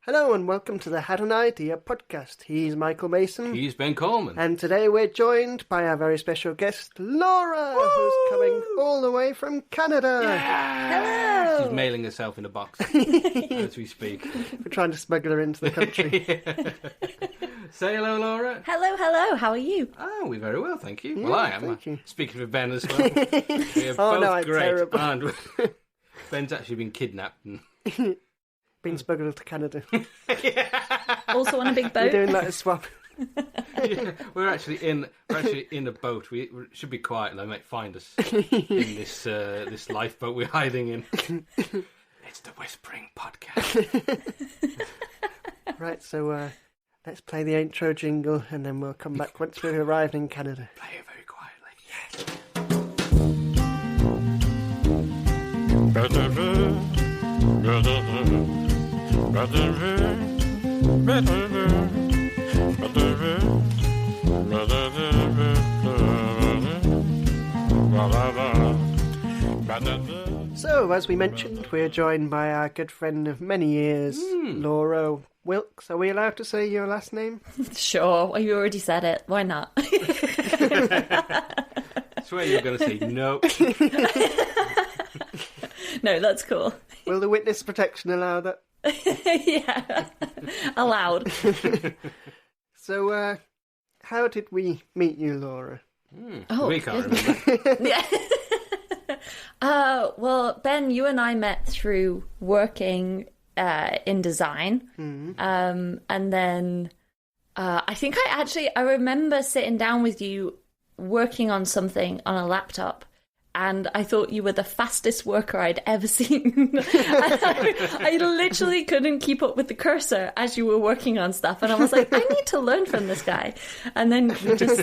Hello and welcome to the Had an Idea podcast. He's Michael Mason. He's Ben Coleman. And today we're joined by our very special guest, Laura, who's coming all the way from Canada. Yeah. Hello! She's mailing herself in a box as we speak. We're trying to smuggle her into the country. Say hello, Laura. Hello, how are you? Oh, we're very well, thank you. Yeah, Well, I am. thank you. Speaking for Ben as well. We are Oh, both no, I'm great. terrible. And Ben's actually been kidnapped. And... Been smuggled to Canada. Also on a big We're boat? doing that as swap. Yeah, we're actually in a boat. We should be quiet. They might find us in this lifeboat we're hiding in. It's the Whispering Podcast. Right, so let's play the intro jingle and then we'll come back once we've arrived in Canada. Play it very quietly. So, as we mentioned, we're joined by our good friend of many years, Laura Wilkes. Are we allowed to say your last name? Sure, well, you already said it. Why not? I swear you're going to say no. No, that's cool. Will the witness protection allow that? Yeah, allowed. So, how did we meet you, Laura? Oh, We can't remember. Yeah. Well, Ben, you and I met through working in design. And then I think I remember sitting down with you working on something on a laptop. And I thought you were the fastest worker I'd ever seen. I literally couldn't keep up with the cursor as you were working on stuff. And I was like, I need to learn from this guy. And then we just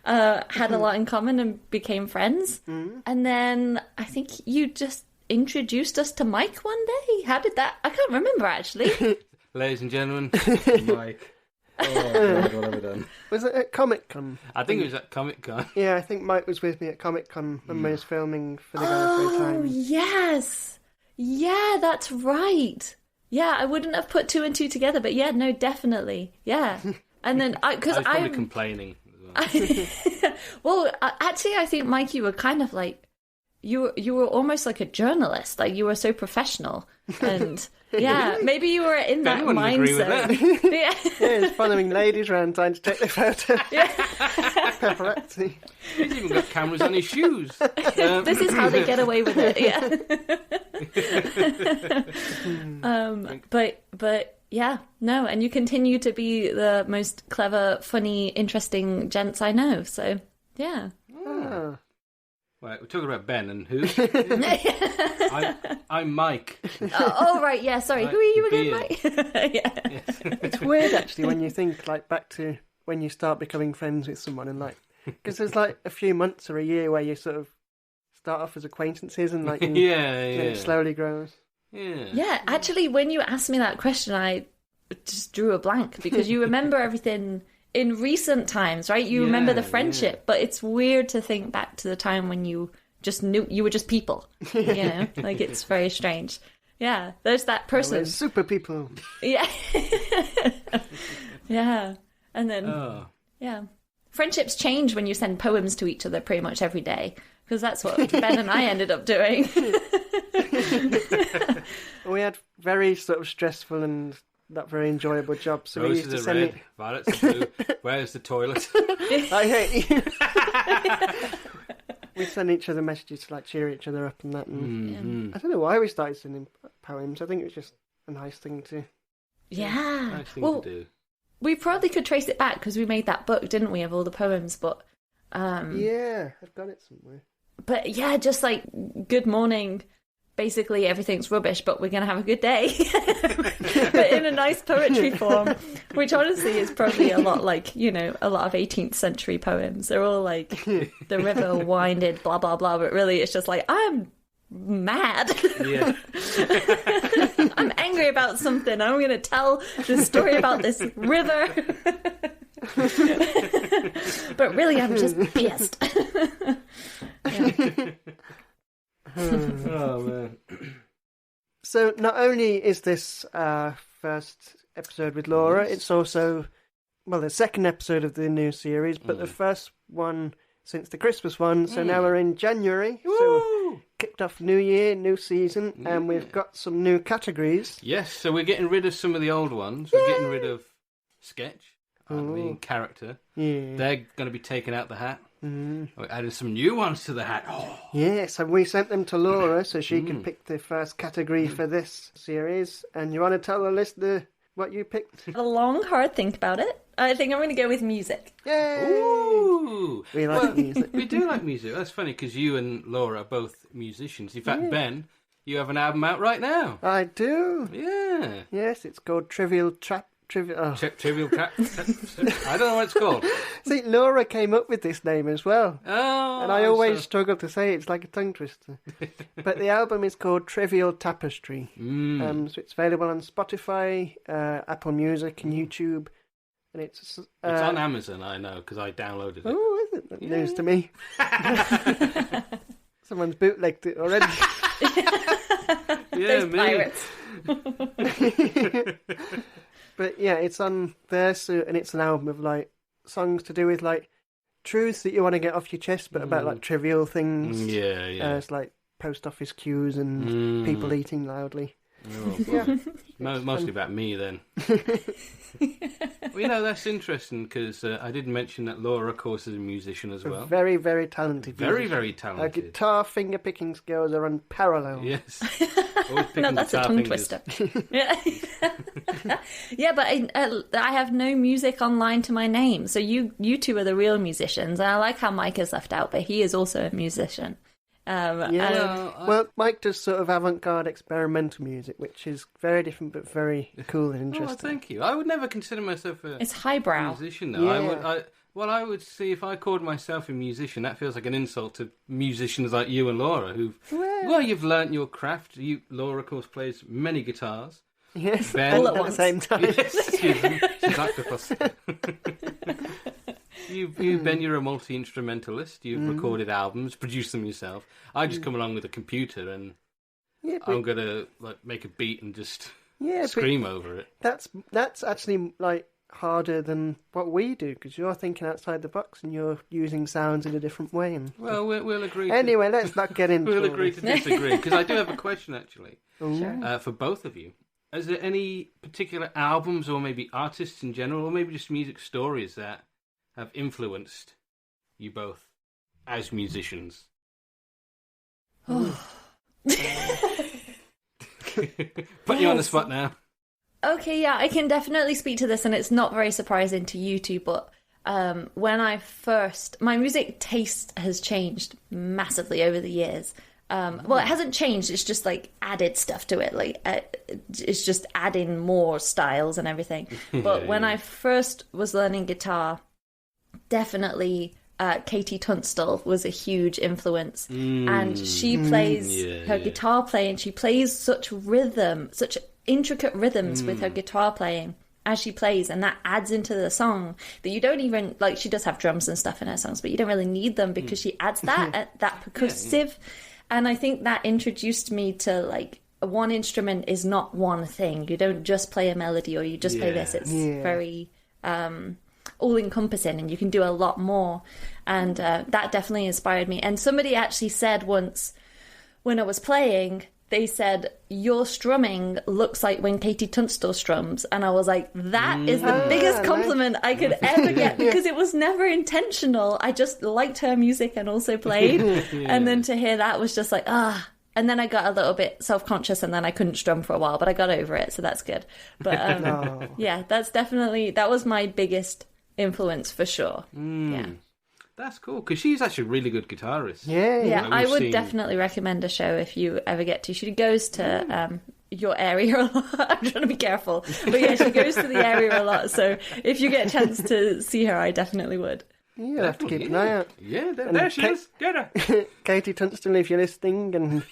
had a lot in common and became friends. And then I think you just introduced us to Mike one day. How did that? I can't remember, actually. Ladies and gentlemen, Mike. Oh, God, what have I done? Was it at Comic Con? I think it was at Comic Con. Yeah, I think Mike was with me at Comic Con when we was filming for the Gallifrey Oh, Time. yes. Yeah, that's right. Yeah, I wouldn't have put two and two together, but yeah, no, definitely. Yeah. And then, because I was probably complaining as well. well, actually, I think, Mike, you were kind of like, you were almost like a journalist. Like, you were so professional. And yeah, maybe you were in that wouldn't agree with mindset. Yeah. Yeah, he's following ladies around trying to take their photo. Yeah. Paparazzi. He's even got cameras on his shoes. This is how they get away with it. Yeah. But yeah, no, and you continue to be the most clever, funny, interesting gents I know. So yeah. Oh. Right, we're talking about Ben and who? I'm Mike. Oh, right, yeah, sorry. Who are you again, Beard. Mike? Yeah. It's weird, actually, when you think like back to when you start becoming friends with someone and like, because there's like a few months or a year where you sort of start off as acquaintances and like it slowly grows. Yeah, actually, when you asked me that question, I just drew a blank because you remember everything in recent times, right? You remember the friendship, but it's weird to think back to the time when you just knew you were just people, you know? Like, it's very strange. Yeah, there's that person. We're super people. Yeah. Yeah. And then, yeah. Friendships change when you send poems to each other pretty much every day, because that's what Ben and I ended up doing. We had very sort of stressful and not very enjoyable jobs, so we Roses used to are send red, violets are blue. Where's the toilet? I hate you. We send each other messages to like cheer each other up and that. And I don't know why we started sending poems. I think it was just a nice thing to. Yeah. Nice thing Well, to do. we probably could trace it back because we made that book, didn't we, of all the poems? But Yeah, I've got it somewhere. But yeah, just like good morning. Basically, everything's rubbish, but we're going to have a good day. But in a nice poetry form, which honestly is probably a lot like, you know, a lot of 18th century poems. They're all like, the river winded, blah, blah, blah. But really, it's just like, I'm mad. Yeah. I'm angry about something. I'm going to tell the story about this river. But really, I'm just pissed. Yeah. Oh man. So not only is this first episode with Laura, it's also, well, the second episode of the new series, but the first one since the Christmas one. So now we're in January. Woo! So kicked off new year, new season, and we've got some new categories. Yes, so we're getting rid of some of the old ones. We're getting rid of sketch, character. Yeah. They're going to be taken out the hat. We're adding some new ones to the hat. Oh. Yes, and we sent them to Laura so she could pick the first category for this series. And you want to tell the listener what you picked? A long, hard think about it. I think I'm going to go with music. Yay! Ooh! We like music. We do like music. That's funny because you and Laura are both musicians. In fact, Ben, you have an album out right now. I do. Yeah. Yes, it's called Trivial Trap. Trivial Trap. I don't know what it's called. See, Laura came up with this name as well. Oh. And I always struggle to say it. It's like a tongue twister. But the album is called Trivial Tapestry. So it's available on Spotify, Apple Music and YouTube. And it's on Amazon, I know, because I downloaded it. Oh, is it? That's news to me. Someone's bootlegged it already. Those pirates. But yeah, it's on there, so, and it's an album of like songs to do with like truths that you want to get off your chest, but about like trivial things. Yeah. It's like post office queues and people eating loudly. Oh, mostly about me then. Well, that's interesting because I did mention that Laura, of course, is a musician as well. Very, very talented. Very talented. Her guitar finger picking skills are unparalleled. Yes. Always picking No, that's a tongue fingers. twister. Yeah, but I have no music online to my name, so you two are the real musicians. And I like how Mike is left out, but he is also a musician. Well, Mike does sort of avant-garde experimental music, which is very different but very cool and interesting. Oh, thank you. I would never consider myself it's highbrow musician, though. Yeah. I would see if I called myself a musician, that feels like an insult to musicians like you and Laura, you've learnt your craft. Laura, of course, plays many guitars. Yes, Ben, all at the same time. Yes, she's octopus. Ben, you're a multi-instrumentalist. You've recorded albums, produced them yourself. I just come along with a computer and I'm going to make a beat and just scream over it. That's actually harder than what we do because you're thinking outside the box and you're using sounds in a different way. And well, we'll agree. Anyway, let's not get into We'll agree to disagree because I do have a question actually Sure. for both of you. Is there any particular albums or maybe artists in general or maybe just music stories that have influenced you both as musicians? Oh. Put you on the spot now. Okay, yeah, I can definitely speak to this, and it's not very surprising to you two, but when my music taste has changed massively over the years. Well, it hasn't changed, it's just added stuff to it, it's just adding more styles and everything. But when I first was learning guitar, definitely Katie Tunstall was a huge influence, and she plays her guitar playing. She plays such intricate rhythms with her guitar playing as she plays, and that adds into the song that you don't even she does have drums and stuff in her songs, but you don't really need them because she adds that percussive. And I think that introduced me to one instrument is not one thing. You don't just play a melody or you just play this. It's very all-encompassing, and you can do a lot more. And that definitely inspired me. And somebody actually said once when I was playing, they said, your strumming looks like when Katie Tunstall strums. And I was like, that is the biggest compliment I could ever get, because it was never intentional. I just liked her music and also played. And then to hear that was just and then I got a little bit self-conscious, and then I couldn't strum for a while, but I got over it, so that's good. But yeah, that was my biggest influence for sure. Yeah. That's cool, because she's actually a really good guitarist. Yeah, I would definitely recommend a show if you ever get to. She goes to your area a lot. I'm trying to be careful. But yeah, she goes to the area a lot, so if you get a chance to see her, I definitely would. You'll have to keep an eye out. Yeah, there she is. Get her. Katie Tunstall, if you're listening and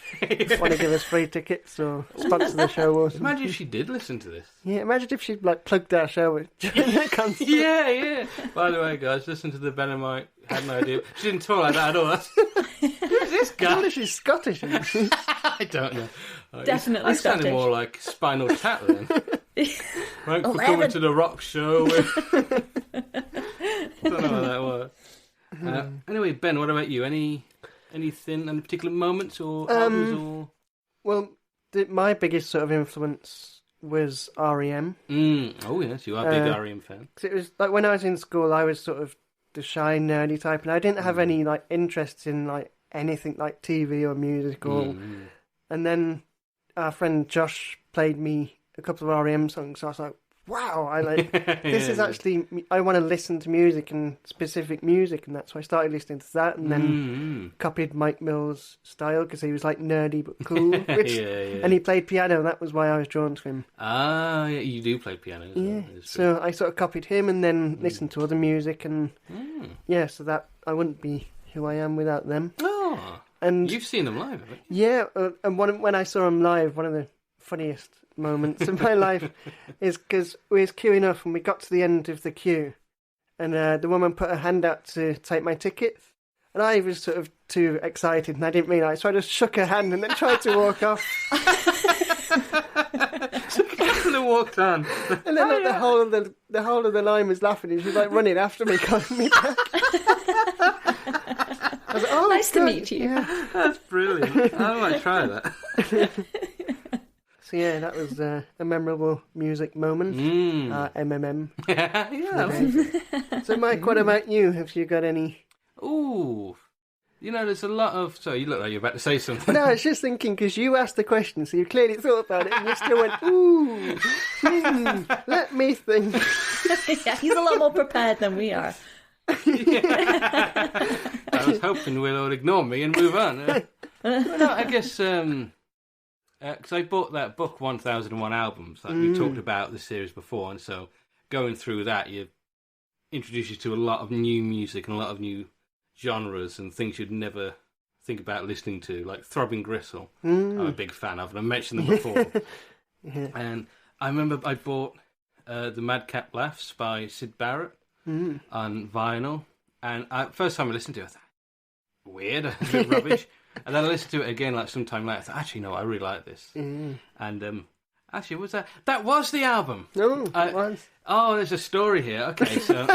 want to give us free tickets or sponsor the show or something. Imagine if she did listen to this. Yeah, imagine if she plugged our show during the concert. Yeah. By the way, guys, listen to the Ben and Mike. Had no idea. She didn't talk like that at all. Who's this guy. I wonder if she's Scottish. I don't know. Definitely I Scottish. sounded more like Spinal Tap then. Thanks for 11. coming to the rock show. I don't know what that was. Anyway, Ben, what about you? Anything, any particular moments or albums or? Well, my biggest sort of influence was REM. Oh yes, you are a big REM fan. 'Cause it was like when I was in school, I was sort of the shy nerdy type, and I didn't have any like interests in like anything like TV or music or. And then our friend Josh played me a couple of REM songs, so I was like, "Wow, I like this is actually I want to listen to music and specific music," and that's why I started listening to that, and then copied Mike Mills' style because he was like nerdy but cool, and he played piano. And that was why I was drawn to him. Ah, yeah, you do play piano. As well. So I sort of copied him and then listened to other music, and so that I wouldn't be who I am without them. Oh, and you've seen them live, haven't you? Yeah, and when I saw them live, one of the funniest moments of my life is because we was queuing up and we got to the end of the queue, and the woman put her hand out to take my ticket, and I was sort of too excited and I didn't realise, so I just shook her hand and then tried to walk off. And walked on. And then the whole of the line was laughing, and she was like running after me, calling me back. I was like, oh, nice to meet you. Yeah. That's brilliant. I might try that. So yeah, that was a memorable music moment. MMM. Yeah. So Mike, what about you? Have you got any? Ooh. You know, there's a lot of... Sorry, you look like you're about to say something. No, I was just thinking, because you asked the question, so you clearly thought about it, and you still went, ooh, let me think. Yeah, he's a lot more prepared than we are. I was hoping Will would ignore me and move on. Well, no, I guess... because I bought that book, 1001 Albums, that we talked about the series before, and so going through that, you introduce you to a lot of new music and a lot of new genres and things you'd never think about listening to, like Throbbing Gristle. I'm a big fan of, and I mentioned them before. And I remember I bought The Madcap Laughs by Syd Barrett on vinyl, and first time I listened to it, I thought, weird, a bit rubbish. And then I listened to it again, like sometime later. I thought, actually, no, I really like this. And actually, was that? That was the album. No, it was. Oh, there's a story here. Okay, so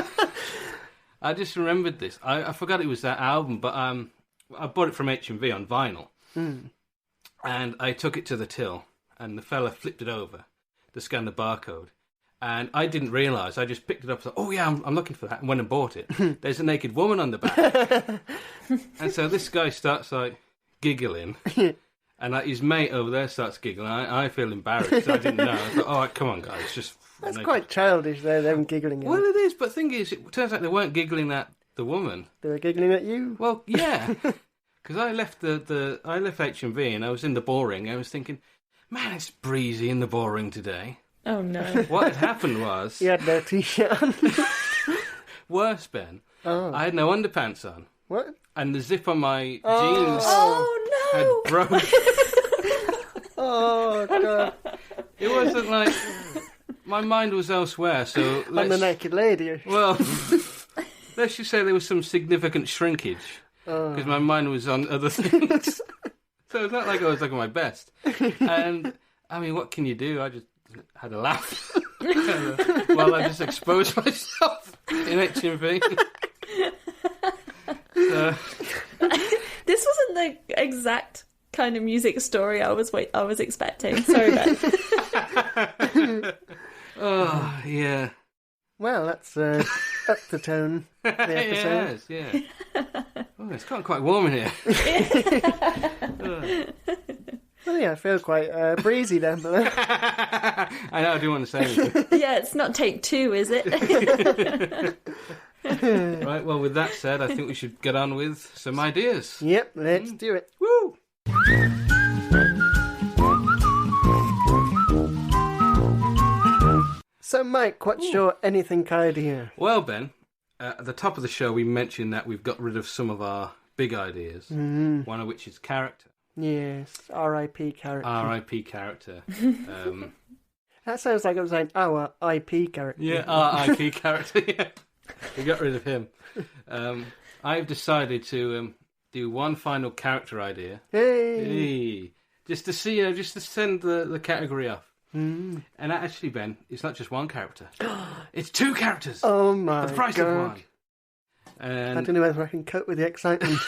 I just remembered this. I forgot it was that album, but I bought it from HMV on vinyl, and I took it to the till, and the fella flipped it over to scan the barcode. And I didn't realise. I just picked it up and thought, oh, yeah, I'm looking for that, and went and bought it. There's a naked woman on the back. And so this guy starts, like, giggling, and like, his mate over there starts giggling. I feel embarrassed. I didn't know. I thought, all right, come on, guys. That's quite childish, though, them giggling. Well, it is, but the thing is, it turns out they weren't giggling at the woman. They were giggling at you? Well, yeah. Because I left I left HMV, and I was in the ballring. I was thinking, man, it's breezy in the ballring today. Oh, no. What had happened was... You had no t-shirt on. Worse, Ben. I had no underpants on. What? And the zip on my jeans had broken. Oh, God. It wasn't like... My mind was elsewhere, so... On the naked lady. Well, let's just say there was some significant shrinkage. Because my mind was on other things. So it's not like I was looking my best. And, I mean, what can you do? I just had a laugh. While I just exposed myself in HMV. This wasn't the exact kind of music story I was expecting. Sorry, Ben. Oh, yeah. Well, that's up the tone of the episode. Yes, yeah. Oh, it's gotten quite warm in here. Well, yeah, I feel quite breezy then. I know, I do want to say anything. Yeah, it's not take two, is it? Right, well, with that said, I think we should get on with some ideas. Yep, let's do it. Woo! So, Mike, what's your anything idea? Well, Ben, at the top of the show, we mentioned that we've got rid of some of our big ideas, one of which is character. Yes, R.I.P. character. R.I.P. character. That sounds like it was like our I.P. character. Yeah, R.I.P. character, yeah. We got rid of him. I've decided to do one final character idea. Hey! Just to see, just to send the category off. And actually, Ben, it's not just one character. It's 2 characters. Oh my god. The price of one. And I don't know whether I can cope with the excitement.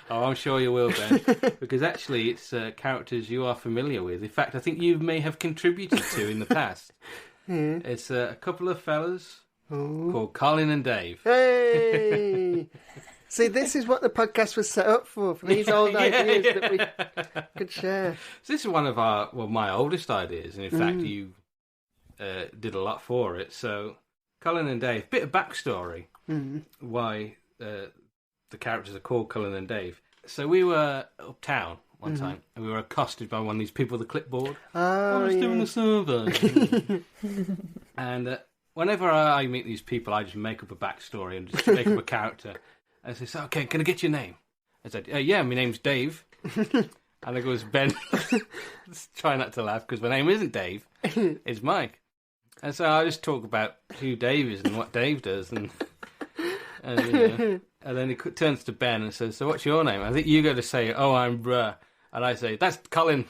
Oh, I'm sure you will, Ben. Because actually, it's characters you are familiar with. In fact, I think you may have contributed to in the past. It's a couple of fellas called Colin and Dave. Hey! See, this is what the podcast was set up for these old ideas that we could share. So this is one of my oldest ideas, and in fact, you did a lot for it. So, Colin and Dave, bit of backstory why the characters are called Colin and Dave. So we were uptown one time, and we were accosted by one of these people with a clipboard. I was doing a survey. And whenever I meet these people, I just make up a backstory and just make up a character. And I say, okay, can I get your name? I said, yeah, my name's Dave. And I goes, Ben. Try not to laugh, because my name isn't Dave. It's Mike. And so I just talk about who Dave is and what Dave does. And then he turns to Ben and says, so what's your name? I think you go to say, oh, I'm Bruh. And I say, that's Colin.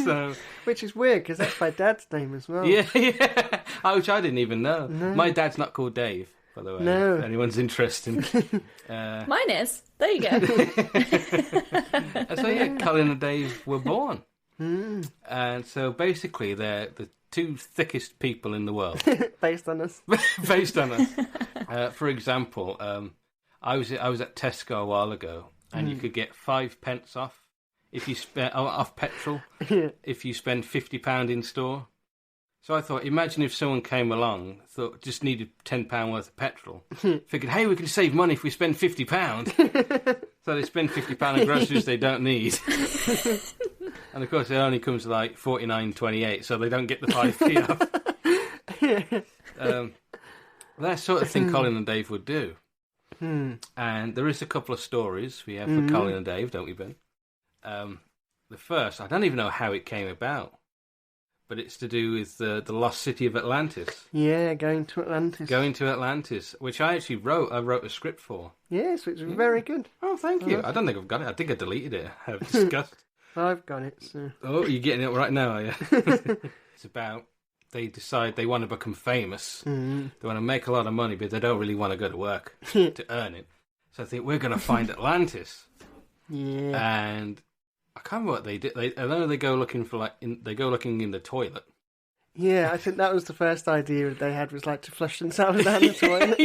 So, which is weird, because that's my dad's name as well. Yeah. Which I didn't even know. No. My dad's not called Dave, by the way. No. If anyone's interested. Mine is. There you go. So yeah, Colin and Dave were born. And so basically they're the 2 thickest people in the world. Based on us. Based on us. For example, I was at Tesco a while ago, and you could get 5 pence off if you off petrol if you spend £50 in store. So I thought, imagine if someone came along, thought just needed £10 worth of petrol, figured, hey, we can save money if we spend £50. So they spend £50 on groceries they don't need. And of course, it only comes to like 49.28, so they don't get the 5p off. That sort of thing Colin and Dave would do. And there is a couple of stories we have for Colin and Dave, don't we, Ben? The first, I don't even know how it came about, but it's to do with the lost city of Atlantis. Yeah, going to Atlantis. Going to Atlantis, which I actually wrote. I wrote a script for. Yes, which is very good. Oh, thank you. I don't think I've got it. I think I deleted it. I've discussed. I've got it. So. Oh, you're getting it right now, are you? It's about, they decide they want to become famous. They want to make a lot of money, but they don't really want to go to work to earn it. So I think we're going to find Atlantis. Yeah. And I can't remember what they did. I know they go looking for they go looking in the toilet. Yeah, I think that was the first idea they had, was like to flush themselves down the toilet.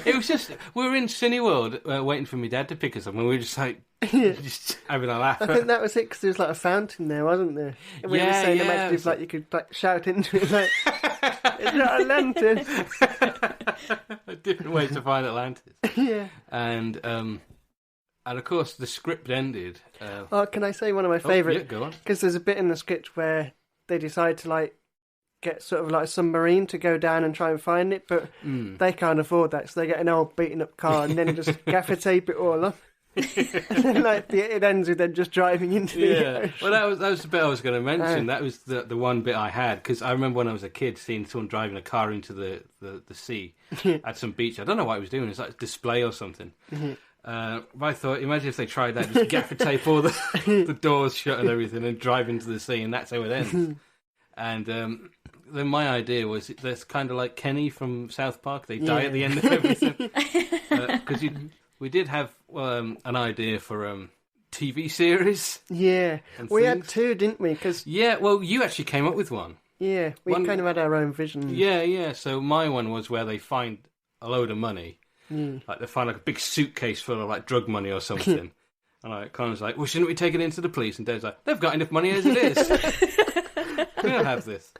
It was just, we were in Cineworld waiting for my dad to pick us up, and we were just like, just having a laugh. I think that was it, because there was like a fountain there, wasn't there? And we were saying, imagine if like you could like shout into it, like, it's not Atlantis. A different way to find Atlantis. Yeah. And of course the script ended. Can I say one of my favourite? Yeah, go on. Because there's a bit in the script where they decide to like get sort of like a submarine to go down and try and find it, but they can't afford that, so they get an old beaten up car and then just gaffer tape it all up. And then like it ends with them just driving into the ocean. Well, that was the bit I was going to mention. That was the one bit I had, because I remember when I was a kid seeing someone driving a car into the sea at some beach. I don't know what he was doing. It's like a display or something. But I thought, imagine if they tried that, just gaffer tape all the doors shut and everything and drive into the sea, and that's how it ends. And then my idea was, that's kind of like Kenny from South Park. They die at the end of everything. Because we did have an idea for TV series. Yeah, we had 2, didn't we? Yeah, well, you actually came up with one. Yeah, we kind of had our own vision. Yeah. So my one was where they find a load of money. Like they find like a big suitcase full of like drug money or something. And like Colin's like, well, shouldn't we take it into the police? And Dave's like, they've got enough money as it is. We'll have this.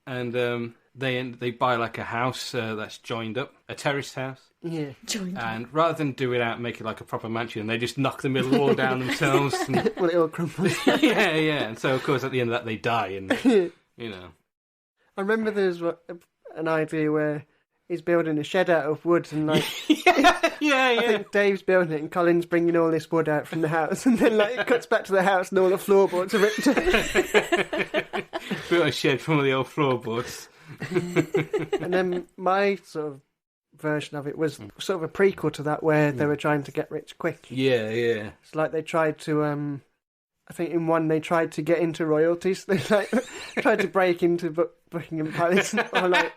And they buy like a house that's joined up, a terraced house. Yeah, joined up. And rather than do it out and make it like a proper mansion, they just knock the middle wall down themselves. And... well, it all crumbles. Yeah. And so of course at the end of that they die, and you know. I remember there was an idea where he's building a shed out of wood, and like I think Dave's building it and Colin's bringing all this wood out from the house, and then like it cuts back to the house and all the floorboards are ripped. Built a shed from all the old floorboards. And then my sort of version of it was sort of a prequel to that, where they were trying to get rich quick. Yeah, yeah. It's like they tried to, I think in one they tried to get into royalties. They like tried to break into Buckingham Palace, or like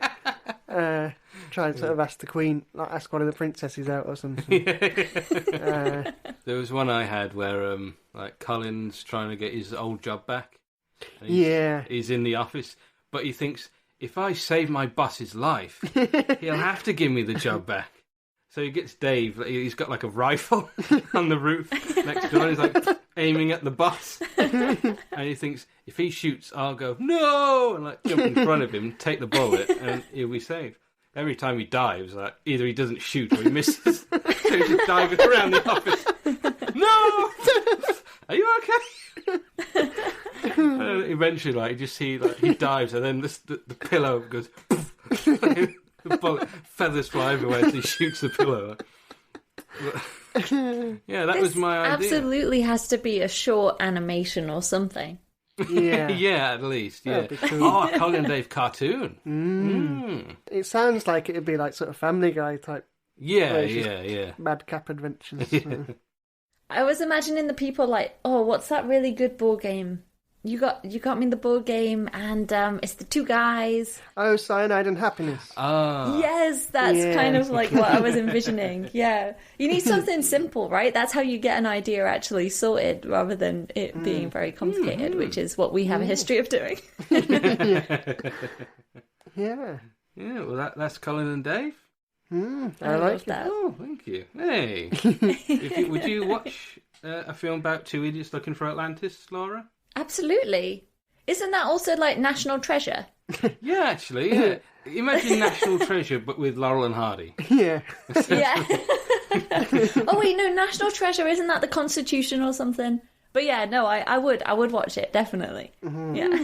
try and sort of ask the Queen, like ask one of the princesses out or something. There was one I had where like Colin's trying to get his old job back. He's in the office, but he thinks, if I save my boss's life, he'll have to give me the job back. So he gets Dave, he's got like a rifle on the roof next door, and he's like aiming at the boss. And he thinks, if he shoots, I'll go, no! And like jump in front of him, take the bullet, and he'll be saved. Every time he dives, like, either he doesn't shoot or he misses. So he's just diving around the office. No! Are you okay? And eventually, like, you just see, like, he dives, and then the pillow goes, the bullet, feathers fly everywhere as he shoots the pillow. Yeah, that was my idea. Absolutely has to be a short animation or something. Yeah. Yeah, at least, yeah. Cool. Oh, a Colin and Dave cartoon. It sounds like it'd be like sort of Family Guy type. Yeah. Madcap adventures. I was imagining the people like, oh, what's that really good board game? You got me the board game, and it's the two guys. Oh, Cyanide and Happiness. Yes, that's kind of like what I was envisioning. Yeah. You need something simple, right? That's how you get an idea actually sorted, rather than it being very complicated, which is what we have a history of doing. Yeah. Yeah, well, that's Colin and Dave. I like that. Oh, thank you. Hey. Would you watch a film about two idiots looking for Atlantis, Laura? Absolutely. Isn't that also like National Treasure? Yeah, actually, yeah. Imagine National Treasure, but with Laurel and Hardy. Yeah. Yeah. Oh wait, no, National Treasure, isn't that the Constitution or something? But yeah, no, I would watch it, definitely. Yeah.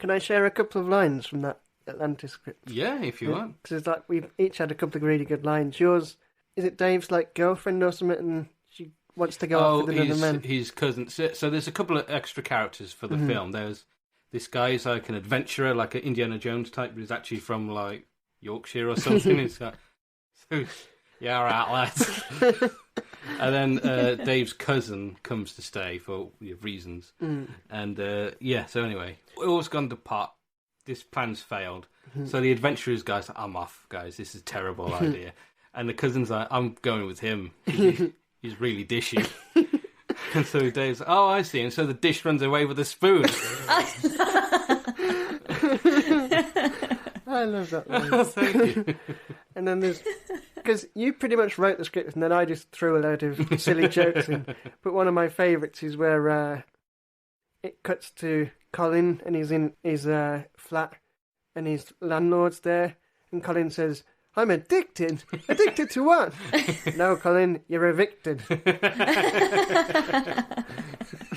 Can I share a couple of lines from that Atlantis script? Yeah, if you want. Because it's like we've each had a couple of really good lines. Yours, is it Dave's like girlfriend or something, and she wants to go off with another man? His cousin. So there's a couple of extra characters for the film. There's this guy who's like an adventurer, like an Indiana Jones type, but he's actually from like Yorkshire or something. He's like, so, yeah, all right, lads. And then Dave's cousin comes to stay for reasons. And so anyway, it all's gone to pot. This plan's failed. So the adventurers guy's like, I'm off, guys. This is a terrible idea. And the cousin's like, I'm going with him. He's really dishy. And so Dave's like, oh, I see. And so the dish runs away with a spoon. I love that line. Thank you. And then there's... Because you pretty much wrote the script, and then I just threw a load of silly jokes in. But one of my favourites is where it cuts to Colin, and he's in his flat, and his landlord's there, and Colin says, I'm addicted. Addicted to what? No, Colin, you're evicted.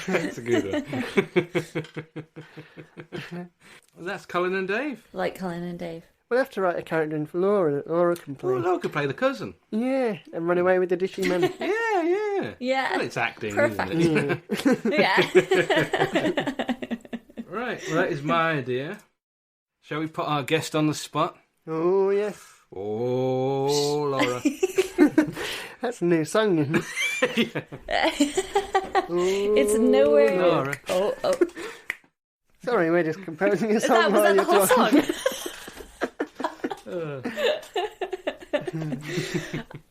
That's a good one. Well, that's Colin and Dave. Like Colin and Dave. We'll have to write a character in for Laura that Laura can play. Well, Laura could play the cousin. Yeah, and run away with the dishy man. Yeah. Well, it's acting, Perfect. isn't it? Yeah. Right, well, that is my idea. Shall we put our guest on the spot? Oh, yes. Oh, Laura. That's a new song, isn't it? It's nowhere. Laura. Oh. Sorry, we're just composing a song Was that the whole song?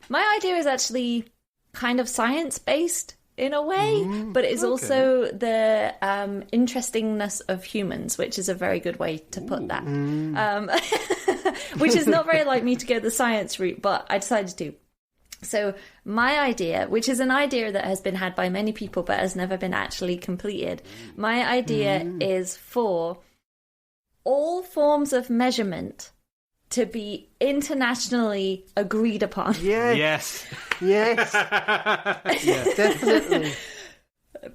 My idea is actually kind of science-based in a way, but it's also the interestingness of humans, which is a very good way to put that. Which is not very like me to go the science route, but I decided to. So my idea, which is an idea that has been had by many people but has never been actually completed, my idea is for all forms of measurement to be internationally agreed upon. Yes. Yes, definitely.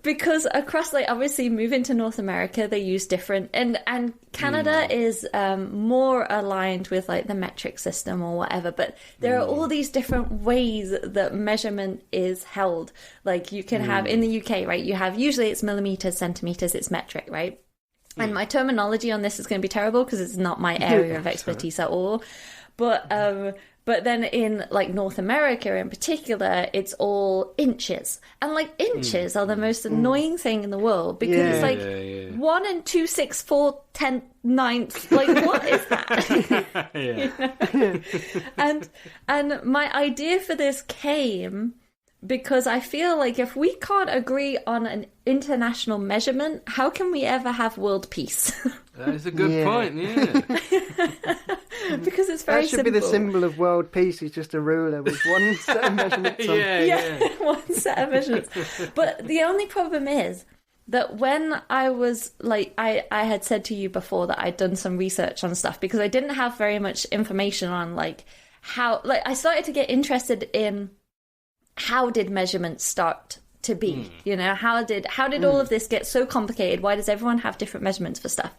Because across, like, obviously moving to North America, they use different, and Canada is more aligned with like the metric system or whatever, but there are all these different ways that measurement is held. Like you can have in the UK, right, you have, usually it's millimeters, centimeters, it's metric, right? And my terminology on this is going to be terrible because it's not my area of expertise at all. But then in like North America in particular, it's all inches. And like inches are the most annoying thing in the world because it's like 1 and 2, 6, 4, 10, 9th. Like, what is that? You know? And my idea for this came because I feel like if we can't agree on an international measurement, how can we ever have world peace? That is a good point, Because it's very simple. That should be the symbol of world peace, is just a ruler with one set of measurements on. One set of measurements. But the only problem is that when I was, like, I had said to you before that I'd done some research on stuff because I didn't have very much information on, like, how, like, I started to get interested in how did measurements start to be, you know, how did all of this get so complicated? Why does everyone have different measurements for stuff?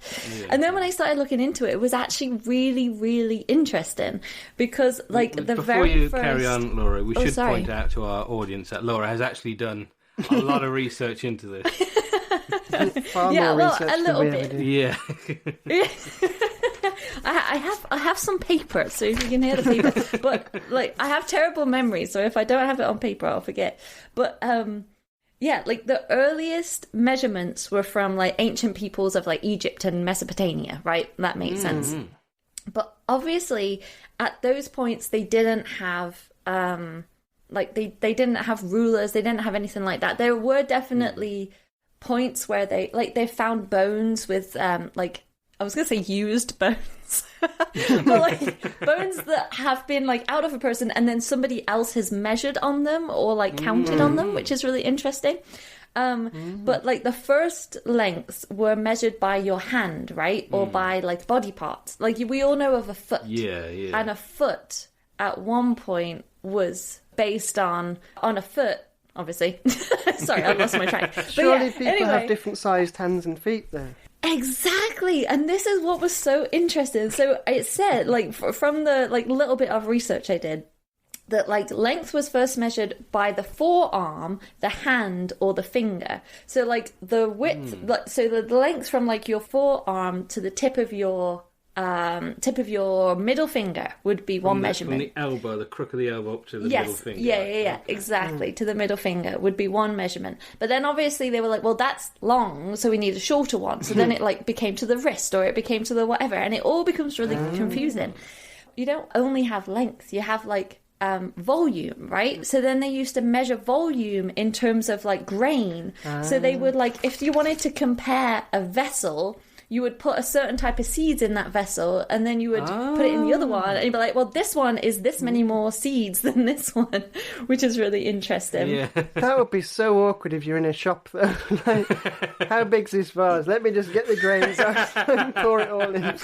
And then when I started looking into it, it was actually really, really interesting because, like, before you carry on, Laura, we should point out to our audience that Laura has actually done a lot of research into this. Far more research a little bit. Yeah. I have some paper, so if you can hear the paper. But like, I have terrible memory, so if I don't have it on paper, I'll forget. But like the earliest measurements were from like ancient peoples of like Egypt and Mesopotamia, right? That makes sense. But obviously, at those points, they didn't have like they didn't have rulers, they didn't have anything like that. There were definitely points where they found bones with like, I was going to say used bones, but like bones that have been like out of a person and then somebody else has measured on them or like counted on them, which is really interesting. But like the first lengths were measured by your hand, right? Or by like body parts. Like we all know of a foot. Yeah. And a foot at one point was based on a foot. Obviously. Sorry, I lost my track. Surely people have different sized hands and feet there. Exactly, and this is what was so interesting. So it said, like, from the like little bit of research I did, that like length was first measured by the forearm, the hand, or the finger. So like the width, like, so the length from like your forearm to the tip of your middle finger would be one measurement. From the elbow, the crook of the elbow up to the middle finger. Yeah, exactly. To the middle finger would be one measurement. But then obviously they were like, well, that's long, so we need a shorter one. So then it like became to the wrist or it became to the whatever. And it all becomes really confusing. You don't only have length, you have like volume, right? So then they used to measure volume in terms of like grain. So they would like, if you wanted to compare a vessel, you would put a certain type of seeds in that vessel, and then you would put it in the other one, and you'd be like, well, this one is this many more seeds than this one, which is really interesting. Yeah. That would be so awkward if you're in a shop, though. Like, how big's this vase? Let me just get the grains out and pour it all in.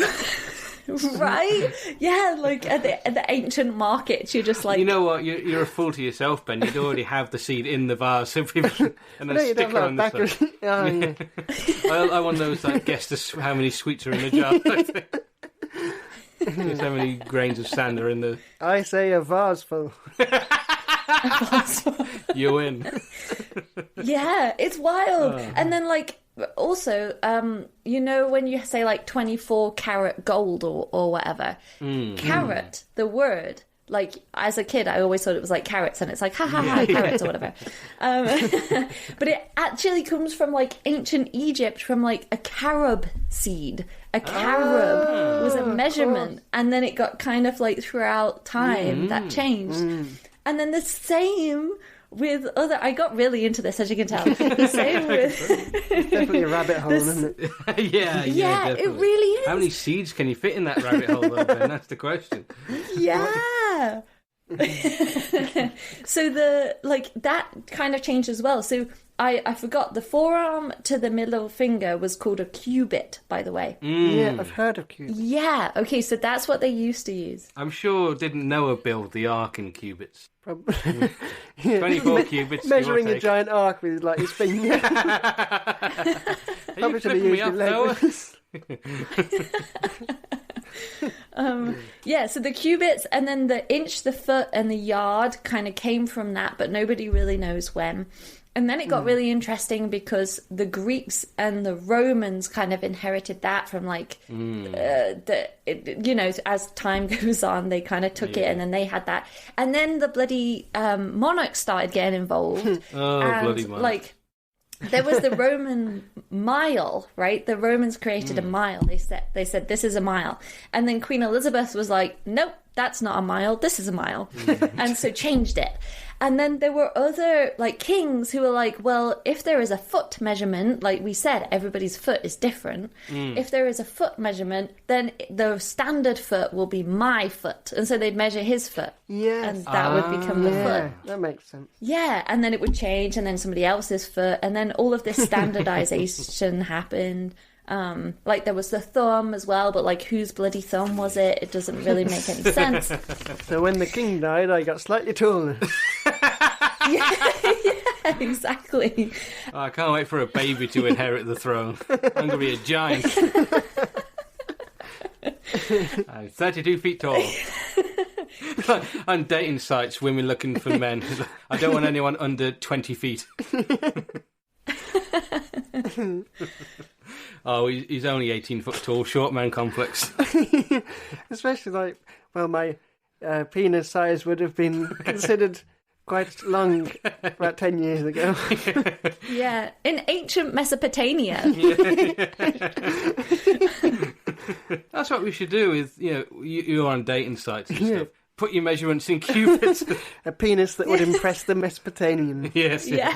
Right? Yeah, like at the ancient markets, you're just like... You know what? You're a fool to yourself, Ben. You'd already have the seed in the vase, so people, and a sticker on the side. I want those, like, guess how many sweets are in the jar. Guess how many grains of sand are in the... I say a vase full. You win. Yeah, it's wild. And then, like... Also, you know when you say like 24 karat gold or whatever, carrot, the word, like as a kid I always thought it was like carrots and it's like ha carrots or whatever. But it actually comes from like ancient Egypt, from like a carob seed. A carob was a measurement, and then it got kind of like throughout time that changed. And then the same with other... I got really into this, as you can tell. The same with... It's definitely a rabbit hole, isn't it? Yeah, definitely. It really is. How many seeds can you fit in that rabbit hole, though, Ben? That's the question. Yeah. So that kind of changed as well. So I forgot, the forearm to the middle finger was called a cubit, by the way. Yeah, I've heard of cubits. Yeah, okay, so that's what they used to use. I'm sure didn't Noah build the ark in cubits? Probably. 24 cubits. Measuring a giant ark with like his finger. Probably should be used in Noah? So the cubits, and then the inch, the foot, and the yard kind of came from that, but nobody really knows when. And then it got really interesting because the Greeks and the Romans kind of inherited that from like, as time goes on, they kind of took it and then they had that. And then the bloody monarchs started getting involved. Bloody monarchs. Like, there was the Roman mile, right? The Romans created a mile. They said, this is a mile. And then Queen Elizabeth was like, nope, that's not a mile. This is a mile. And so changed it. And then there were other like kings who were like, well, if there is a foot measurement, like we said, everybody's foot is different. If there is a foot measurement, then the standard foot will be my foot. And so they'd measure his foot. Yes. And that would become the foot. That makes sense. Yeah, and then it would change, and then somebody else's foot, and then all of this standardization happened. Like there was the thumb as well, but like whose bloody thumb was it? It doesn't really make any sense. So when the king died, I got slightly taller. yeah, exactly. Oh, I can't wait for a baby to inherit the throne. I'm going to be a giant. I'm 32 feet tall. On dating sites, women looking for men. I don't want anyone under 20 feet. Oh, he's only 18 foot tall, short man complex. Especially like, well, my penis size would have been considered quite long about 10 years ago. Yeah, in ancient Mesopotamia. That's what we should do with, you're on dating sites and stuff. Put your measurements in cubits. A penis that would impress the Mesopotamians. Yes. Yeah.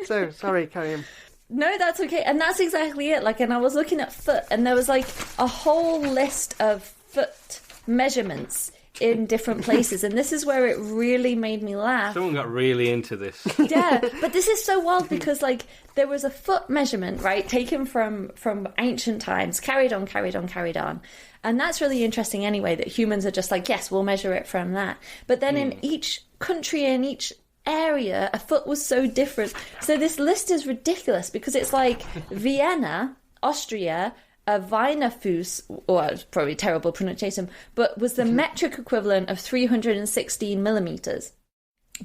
So, sorry, carry on. No, that's okay. And that's exactly it. Like, and I was looking at foot, and there was like a whole list of foot measurements in different places, and this is where it really made me laugh. Someone got really into this. Yeah, but this is so wild because like there was a foot measurement, right, taken from ancient times, carried on, and that's really interesting anyway, that humans are just like, yes, we'll measure it from that. But then in each country, in each area, a foot was so different. So this list is ridiculous because it's like Vienna, Austria, a Wiener Fuß, or it's probably terrible pronunciation, but was the metric equivalent of 316 millimeters.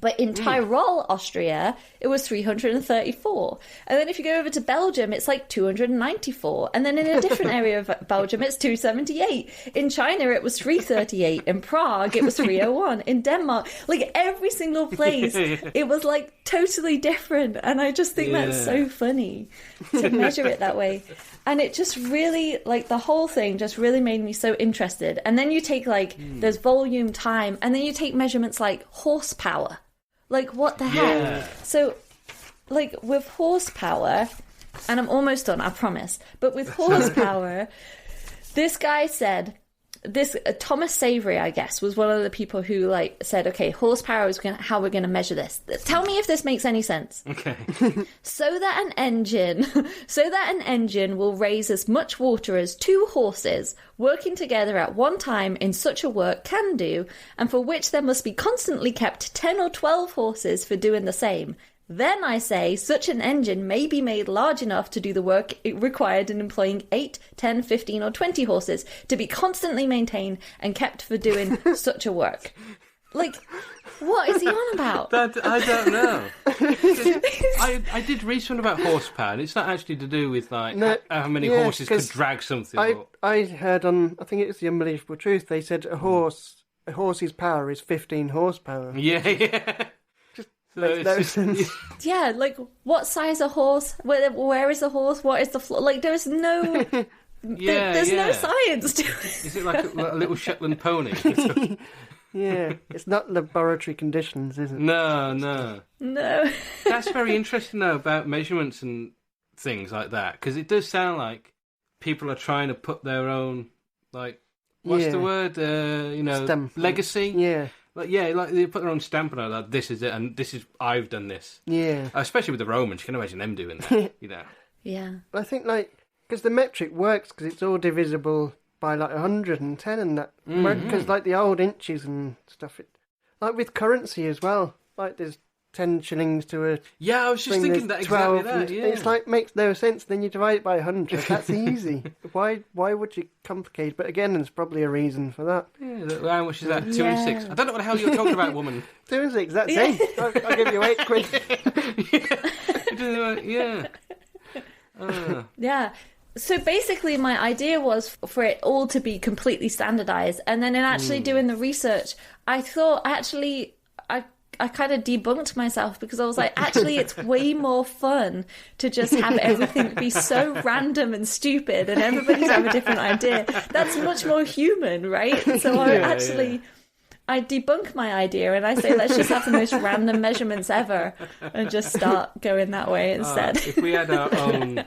But in Tyrol, Austria, it was 334. And then if you go over to Belgium, it's like 294. And then in a different area of Belgium, it's 278. In China, it was 338. In Prague, it was 301. In Denmark, like every single place, it was like totally different. And I just think that's so funny to measure it that way. And it just really, like, the whole thing just really made me so interested. And then you take, like, there's volume, time, and then you take measurements like horsepower. Like, what the heck? Yeah. So, like, with horsepower, and I'm almost done, I promise, but with horsepower, this guy said, Thomas Savery, I guess, was one of the people who, like, said, okay, horsepower is how we're going to measure this. Tell me if this makes any sense. Okay. So that an engine will raise as much water as 2 horses working together at one time in such a work can do, and for which there must be constantly kept 10 or 12 horses for doing the same. Then I say such an engine may be made large enough to do the work it required in employing 8, 10, 15 or 20 horses to be constantly maintained and kept for doing such a work. Like, what is he on about? I don't know. I did read something about horsepower, and it's not actually to do with like how many horses could drag something. I heard on, I think it was The Unbelievable Truth, they said a horse's power is 15 horsepower. Yeah. Yeah, like what size a horse? Where is the horse? What is the floor? Like there's no, there's no science to it. Is it like a little Shetland pony? Yeah, it's not laboratory conditions, is it? No. That's very interesting though about measurements and things like that, because it does sound like people are trying to put their own what's the word? Stamp. Legacy. Yeah. Like they put their own stamp on it. Like, this is it, and this is I've done this. Yeah. Especially with the Romans, you can imagine them doing that. Yeah. But I think because the metric works because it's all divisible by 110 and that. Because the old inches and stuff, like with currency as well. Like there's 10 shillings to a I was just thinking that 12, exactly that. Yeah. It's like makes no sense. Then you divide it by 100. That's easy. Why would you complicate? But again, there's probably a reason for that. Yeah, how much is that? 2 and 6. I don't know what the hell you're talking about, woman. 2 and 6. That's it. I'll give you £8. Yeah. Yeah. So basically, my idea was for it all to be completely standardized. And then in actually doing the research, I thought I kind of debunked myself because I was like, actually, it's way more fun to just have everything be so random and stupid and everybody's have a different idea. That's much more human, right? So I debunk my idea and I say, let's just have the most random measurements ever and just start going that way instead. If we had our own...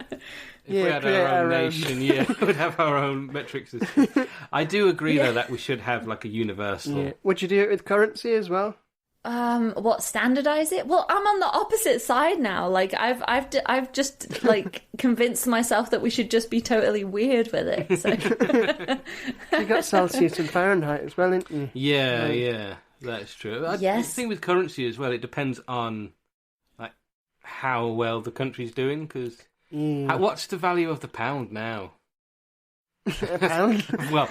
If we had our own nation, we'd have our own metric system. I do agree, though, that we should have like a universal. Yeah. Would you do it with currency as well? What, standardize it? Well, I'm on the opposite side now. Like I've just like convinced myself that we should just be totally weird with it. So. You got Celsius and Fahrenheit as well, didn't you? Yeah, that's true. Yes. The thing with currency as well, it depends on like how well the country's doing. Because what's the value of the pound now? A pound? Well,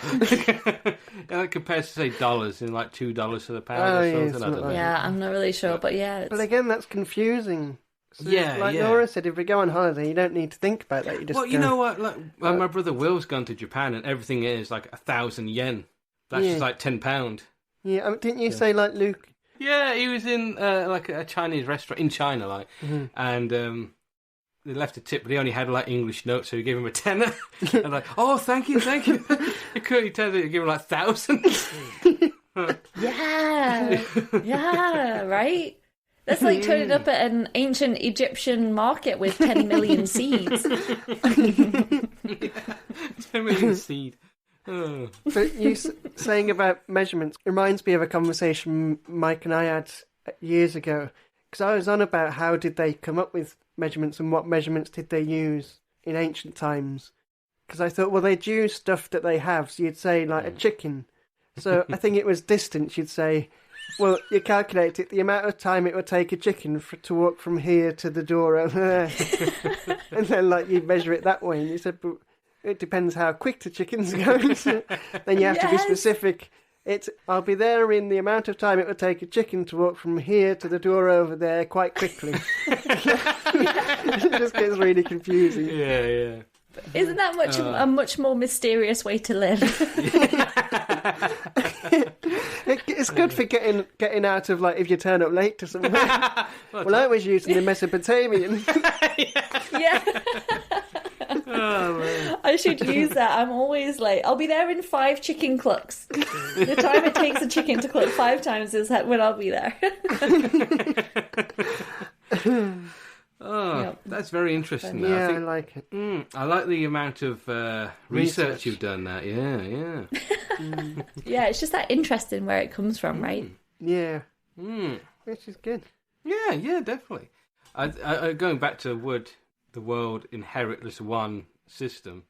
compared to say dollars, in like $2 for the pound or something. I don't know. Yeah, I'm not really sure, but yeah. But again, that's confusing. So Laura said, if we go on holiday, you don't need to think about that. You just you know what? Like, my brother Will's gone to Japan, and everything is like 1,000 yen. That's just like £10. Yeah, didn't you say like Luke? Yeah, he was in like a Chinese restaurant in China, like, and. They left a tip, but he only had like English notes, so he gave him a tenner. And like, oh, thank you. He turns out he gave him like thousands. Yeah, right? That's like turning up at an ancient Egyptian market with 10 million seeds. 10 million seed. Oh. But you saying about measurements reminds me of a conversation Mike and I had years ago. Because I was on about how did they come up with measurements and what measurements did they use in ancient times. Because I thought, well, they'd use stuff that they have. So you'd say, like, a chicken. So I think it was distance. You'd say, well, you calculate it, the amount of time it would take a chicken to walk from here to the door over there. And then, like, you measure it that way. And you said, but it depends how quick the chicken's going. So then you have to be specific. I'll be there in the amount of time it would take a chicken to walk from here to the door over there quite quickly. It just gets really confusing. Yeah. Isn't that a much more mysterious way to live? It's good for getting out of, like, if you turn up late to somewhere. Well, I was using the Mesopotamian. Yeah. Oh, man. I should use that. I'm always like, I'll be there in 5 chicken clucks. The time it takes a chicken to cluck 5 times is when I'll be there. That's very interesting. Yeah, I like it. I like the amount of research you've done. That, yeah. Yeah, it's just that interesting where it comes from, right? Yeah, which is good. Yeah, definitely. I going back to would the world inherit this one system?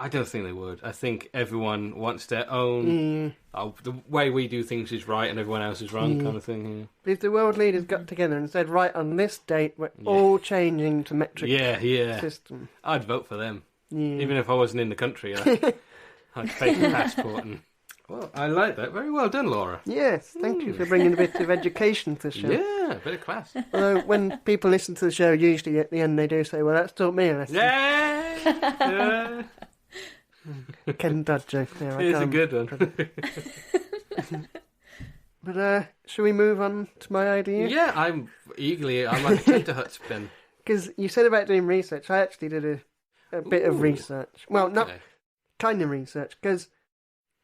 I don't think they would. I think everyone wants their own. The way we do things is right, and everyone else is wrong, kind of thing. Yeah. But if the world leaders got together and said, right, on this date, we're all changing to metric system, I'd vote for them. Yeah. Even if I wasn't in the country, I'd fake a passport. And well, I like that. Very well done, Laura. Yes, thank you for bringing a bit of education to the show. Yeah, a bit of class. Although when people listen to the show, usually at the end they do say, well, that's taught me a lesson. Yeah. Ken Dodd joke there. It's a good one. But shall we move on to my idea? Yeah, I'm like a tenterhut spin. Because you said about doing research. I actually did a bit of research. Well, not kind of research. Because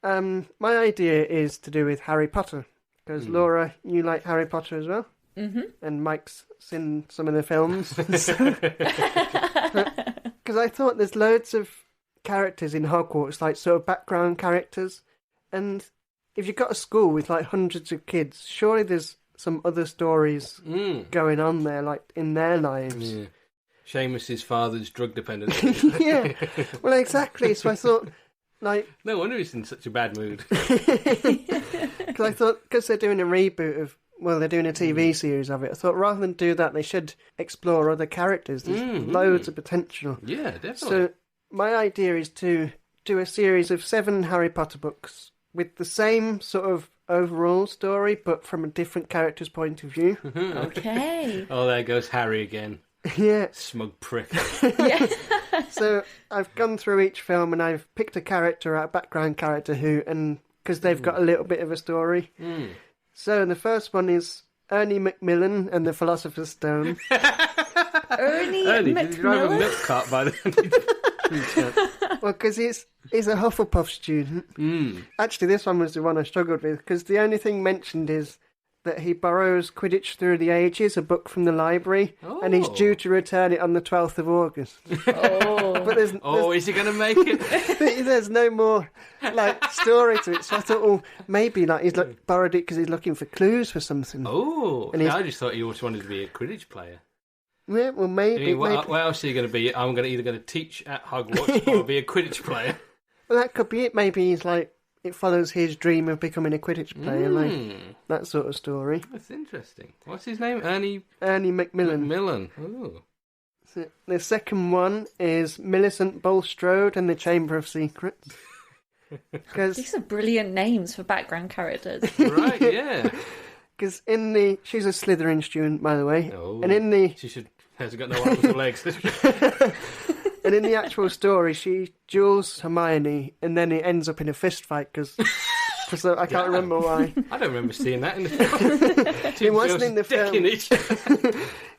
my idea is to do with Harry Potter. Because Laura, you like Harry Potter as well? Mm-hmm. And Mike's seen some of the films. Because I thought there's loads of characters in Hogwarts, like sort of background characters, and if you've got a school with like hundreds of kids, surely there's some other stories going on there, like in their lives. Yeah. Seamus's father's drug dependence. Yeah, well, exactly. So I thought, like, no wonder he's in such a bad mood. Because I thought, because they're doing a reboot of well, they're doing a TV series of it. I thought rather than do that, they should explore other characters. There's loads of potential. Yeah, definitely. So my idea is to do a series of 7 Harry Potter books with the same sort of overall story, but from a different character's point of view. Okay. Oh, there goes Harry again. Yeah. Smug prick. Yeah. So I've gone through each film and I've picked a character, a background character and because they've got a little bit of a story. So the first one is Ernie Macmillan and the Philosopher's Stone. Ernie did you drive a milk cart by the Well, because he's a Hufflepuff student. Actually, this one was the one I struggled with, because the only thing mentioned is that he borrows Quidditch Through the Ages, a book from the library, and he's due to return it on the 12th of August. But there's is he going to make it? There's no more story to it. So I thought, maybe he's borrowed it because he's looking for clues for something. Oh, and I just thought he also wanted to be a Quidditch player. Yeah, well, maybe. What else are you going to be? I'm either going to teach at Hogwarts or be a Quidditch player. Well, that could be it. Maybe he's it follows his dream of becoming a Quidditch player, that sort of story. That's interesting. What's his name? Ernie Macmillan. Oh. So the second one is Millicent Bulstrode and the Chamber of Secrets. These are brilliant names for background characters. Right, yeah. Because she's a Slytherin student, by the way. Oh, and she hasn't got no arms or legs. And in the actual story, she duels Hermione, and then it ends up in a fist fight because I can't remember why. I don't remember seeing that in the film. It wasn't in the film.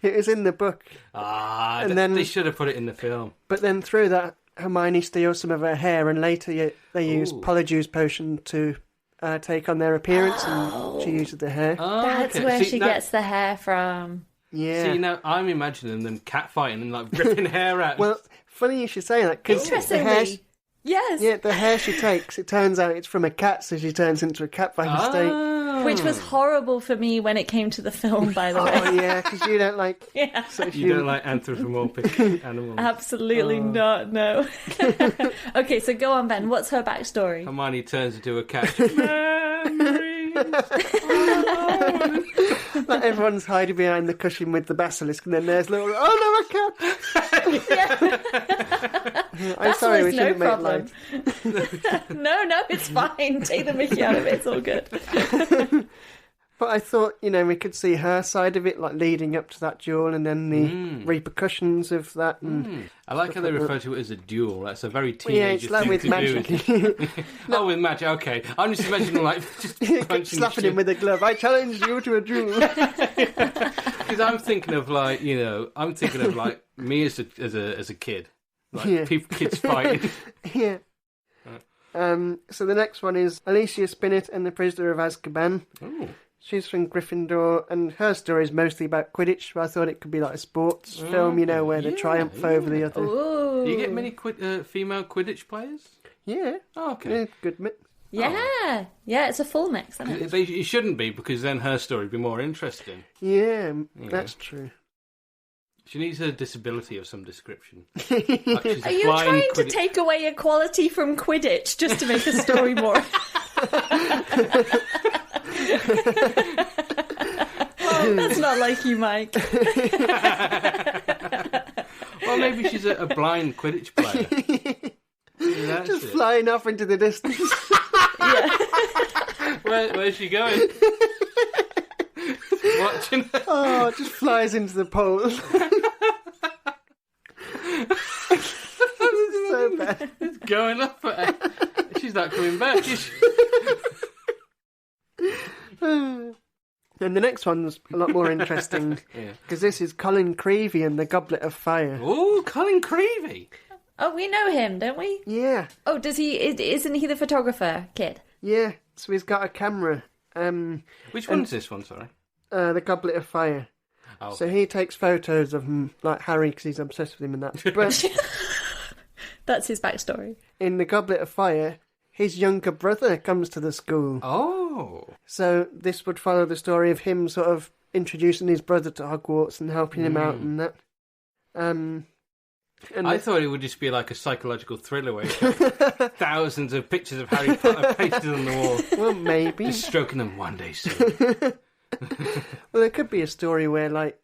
It was in the book. They should have put it in the film. But then through that, Hermione steals some of her hair, and later they use Polyjuice Potion to take on their appearance, and she uses the hair. That's where she gets the hair from. Yeah. See, now I'm imagining them catfighting and ripping hair out. Well, funny you should say that, because the hair... Yes. Yeah, the hair she takes, it turns out it's from a cat, so she turns into a cat by mistake. Which was horrible for me when it came to the film, by the way. Oh, yeah, because you don't like... Yeah. You don't like anthropomorphic animals. Absolutely not, no. Okay, so go on, Ben. What's her backstory? Hermione turns into a cat. Like everyone's hiding behind the cushion with the basilisk, and then there's little... Oh, no, a cat! I'm sorry, we shouldn't make light. No, it's fine. Take the mickey out of it. It's all good. But I thought, we could see her side of it, leading up to that duel, and then the repercussions of that. And I like how they refer to it as a duel. That's a very teenager thing with to magic. do. No, with magic. Okay, I'm just imagining just punching slapping him with a glove. I challenge you to a duel. Because I'm thinking of me as a kid, kids fighting. Yeah. So the next one is Alicia Spinnet and the Prisoner of Azkaban. Oh. She's from Gryffindor, and her story is mostly about Quidditch, but I thought it could be like a sports film, where they triumph over the other. Ooh. Do you get many female Quidditch players? Yeah. Oh, okay. Yeah, good mix. Yeah. Yeah, it's a full mix, isn't it? It shouldn't be, because then her story would be more interesting. Yeah, that's true. She needs a disability of some description. Are you trying to take away equality from Quidditch just to make a story more... That's not like you, Mike. Well, maybe she's a blind Quidditch player. Just flying off into the distance. Where's she going? Watching. Oh, just flies into the pole. So bad. It's going up at her. She's not coming back, is she? And the next one's a lot more interesting, because this is Colin Creevey and the Goblet of Fire. Oh, Colin Creevey! Oh, we know him, don't we? Yeah. Oh, does he? Isn't he the photographer kid? Yeah. So he's got a camera. Which one's this one? Sorry. The Goblet of Fire. Oh, okay. So he takes photos of him, like Harry, because he's obsessed with him and that. But that's his backstory. In the Goblet of Fire, his younger brother comes to the school. Oh. So this would follow the story of him sort of introducing his brother to Hogwarts and helping him out and that. And I thought it would just be like a psychological thriller where thousands of pictures of Harry Potter pasted on the wall. Well, maybe. Just stroking them one day soon. Well, there could be a story where, like,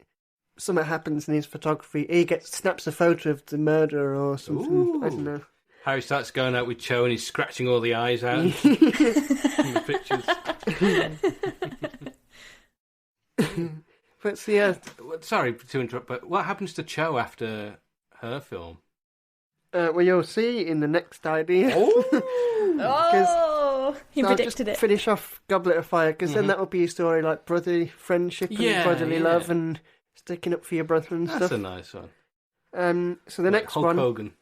something happens in his photography. He snaps a photo of the murderer or something. Ooh. I don't know. Harry starts going out with Cho and he's scratching all the eyes out in the pictures. But so, yeah. Sorry to interrupt, but what happens to Cho after her film? Well, you'll see in the next idea. He predicted it. Finish off Goblet of Fire, because then that will be a story like brotherly friendship and brotherly love and sticking up for your brother and stuff. That's a nice one. So the next Hulk one... Hogan.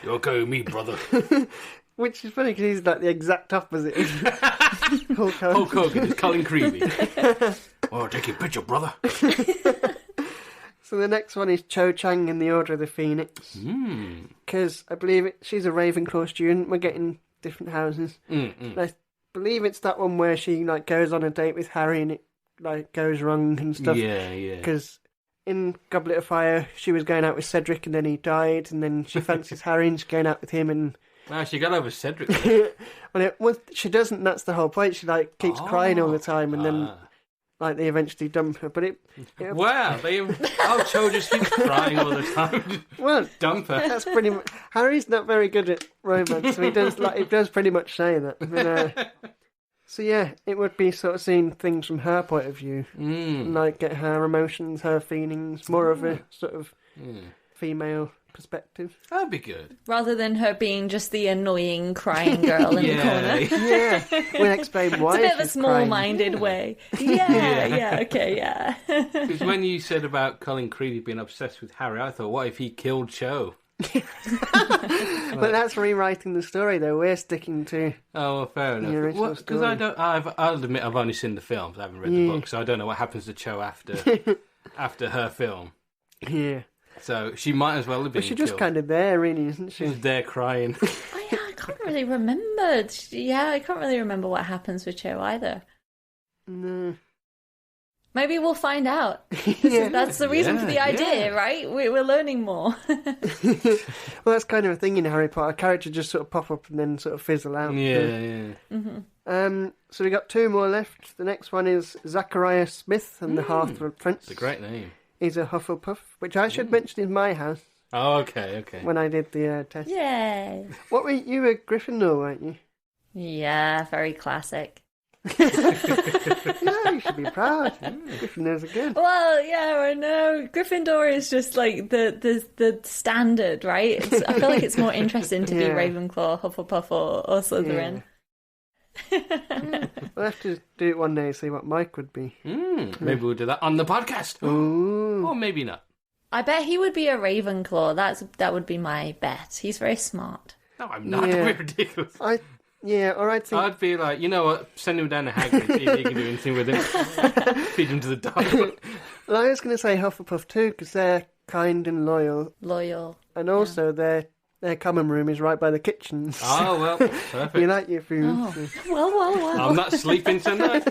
You're going with me, brother. Which is funny because he's like the exact opposite. Hulk Hogan. Hulk Hogan is Colin Creevy. Oh, take your picture, brother. So the next one is Cho Chang in the Order of the Phoenix. Because I believe she's a Ravenclaw student. We're getting different houses. I believe it's that one where she like goes on a date with Harry and it like goes wrong and stuff. Yeah. Because in Goblet of Fire, she was going out with Cedric and then he died, and then she fancies Harry and she's going out with him and... She got over Cedric. Well, she doesn't. That's the whole point. She like keeps crying all the time, and then like they eventually dump her. But wow, Cho just keeps crying all the time. Well, dump her. That's pretty much. Harry's not very good at romance, so he does pretty much say that. But, so yeah, it would be sort of seeing things from her point of view, and, like get her emotions, her feelings, more of a sort of female perspective. That'd be good. Rather than her being just the annoying crying girl in the corner. Yeah. We'll explain why. It's a bit of a small-minded way. Yeah. Because when you said about Colin Creevy being obsessed with Harry, I thought, what if he killed Cho? But that's rewriting the story, though. We're sticking to... Oh, well, fair enough. Because I'll admit I've only seen the films. I haven't read the book, so I don't know what happens to Cho after her film. Yeah. So she might as well have been She's just kind of there, really, isn't she? She's there crying. I can't really remember. I can't really remember what happens with Cho either. No. Maybe we'll find out. That's the reason for the idea, right? We're learning more. Well, that's kind of a thing in Harry Potter. Characters just sort of pop up and then sort of fizzle out. Yeah. So we got two more left. The next one is Zachariah Smith and the Half-Blood Prince. It's a great name. He's a Hufflepuff, which I should mention in my house. Oh, okay. When I did the test. Yay. What were you? A Gryffindor, weren't you? Yeah, very classic. Yeah, you should be proud. Gryffindors are good. Well, yeah, I know. Gryffindor is just like the standard, right? I feel like it's more interesting to be Ravenclaw, Hufflepuff, or Slytherin. We'll have to do it one day and see what Mike would be. Maybe we'll do that on the podcast. Ooh. Or maybe not. I bet he would be a Ravenclaw. That would be my bet. He's very smart. No, I'm not. We're ridiculous. I'd be like, you know what? Send him down to Hagrid, see if he can do anything with him. Feed him to the dog. Well, I was going to say Hufflepuff too, because they're kind and loyal. And also their common room is right by the kitchens. Oh, well, perfect. You like your food. Oh. Well. I'm not sleeping tonight.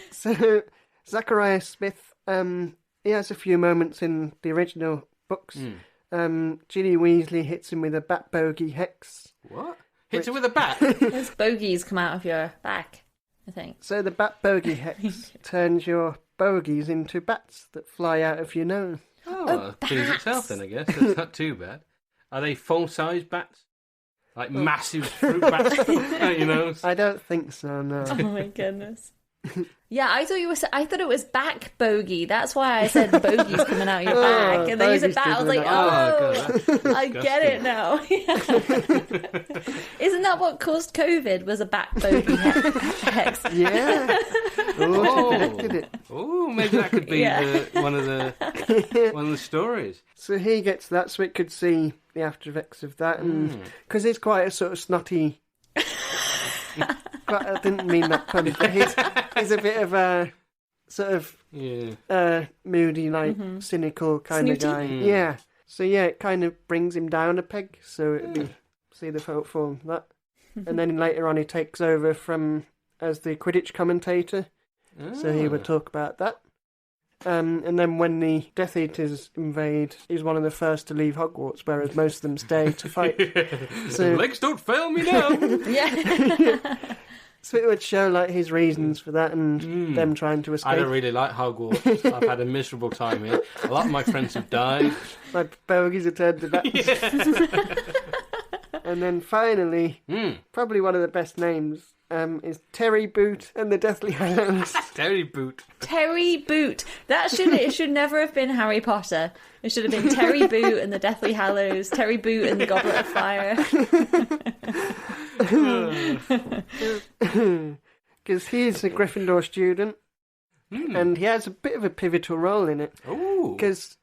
So, Zachariah Smith, he has a few moments in the original books. Ginny Weasley hits him with a bat bogey hex. What? Hits him with a bat? Those bogies come out of your back, I think. So the bat bogey hex turns your bogies into bats that fly out of your nose. Oh, cleans itself then, I guess. That's not too bad. Are they full-size bats? Like massive fruit bats out your nose? I don't think so, no. Oh my goodness. Yeah, I thought it was back bogey. That's why I said bogies coming out your back. And then you said bat. I was like, God, I get it now. Isn't that what caused COVID? Was a bat bogey hex? Yeah. Oh, she predicted it. Oh, maybe that could be one of the stories. So he gets that, so it could see the after effects of that, and because he's quite a sort of snotty. But I didn't mean that pun. But he's a bit of a sort of moody, like cynical kind of guy. Yeah. So it kind of brings him down a peg. So it'd be see the form of that, and then later on he takes over as the Quidditch commentator. So he would talk about that. And then when the Death Eaters invade, he's one of the first to leave Hogwarts, whereas most of them stay to fight. So legs don't fail me now. So it would show like his reasons for that and them trying to escape. I don't really like Hogwarts. I've had a miserable time here. A lot of my friends have died. My bogies are turned to that. And then finally, probably one of the best names is Terry Boot and the Deathly Hallows. Terry Boot. Terry Boot. It should never have been Harry Potter. It should have been Terry Boot and the Deathly Hallows, Terry Boot and the Goblet of Fire. Because he's a Gryffindor student, and he has a bit of a pivotal role in it. Because,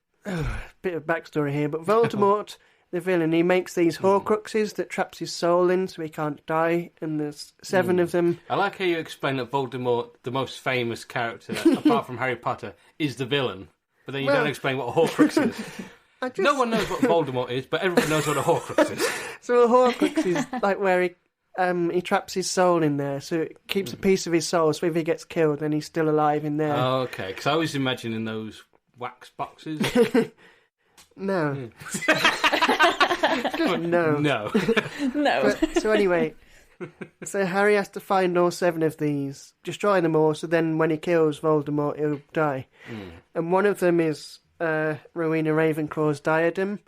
bit of backstory here, but Voldemort, the villain, he makes these Horcruxes that traps his soul in so he can't die, and there's 7 of them. I like how you explain that Voldemort, the most famous character, apart from Harry Potter, is the villain. But then you don't explain what a Horcrux is. No one knows what Voldemort is, but everyone knows what a Horcrux is. So a Horcrux is like where he traps his soul in there, so it keeps a piece of his soul, so if he gets killed, then he's still alive in there. Oh, okay, because I was imagining those wax boxes. No. No. No. So anyway, so Harry has to find all 7 of these, destroy them all, so then when he kills Voldemort, he'll die. And one of them is Rowena Ravenclaw's diadem,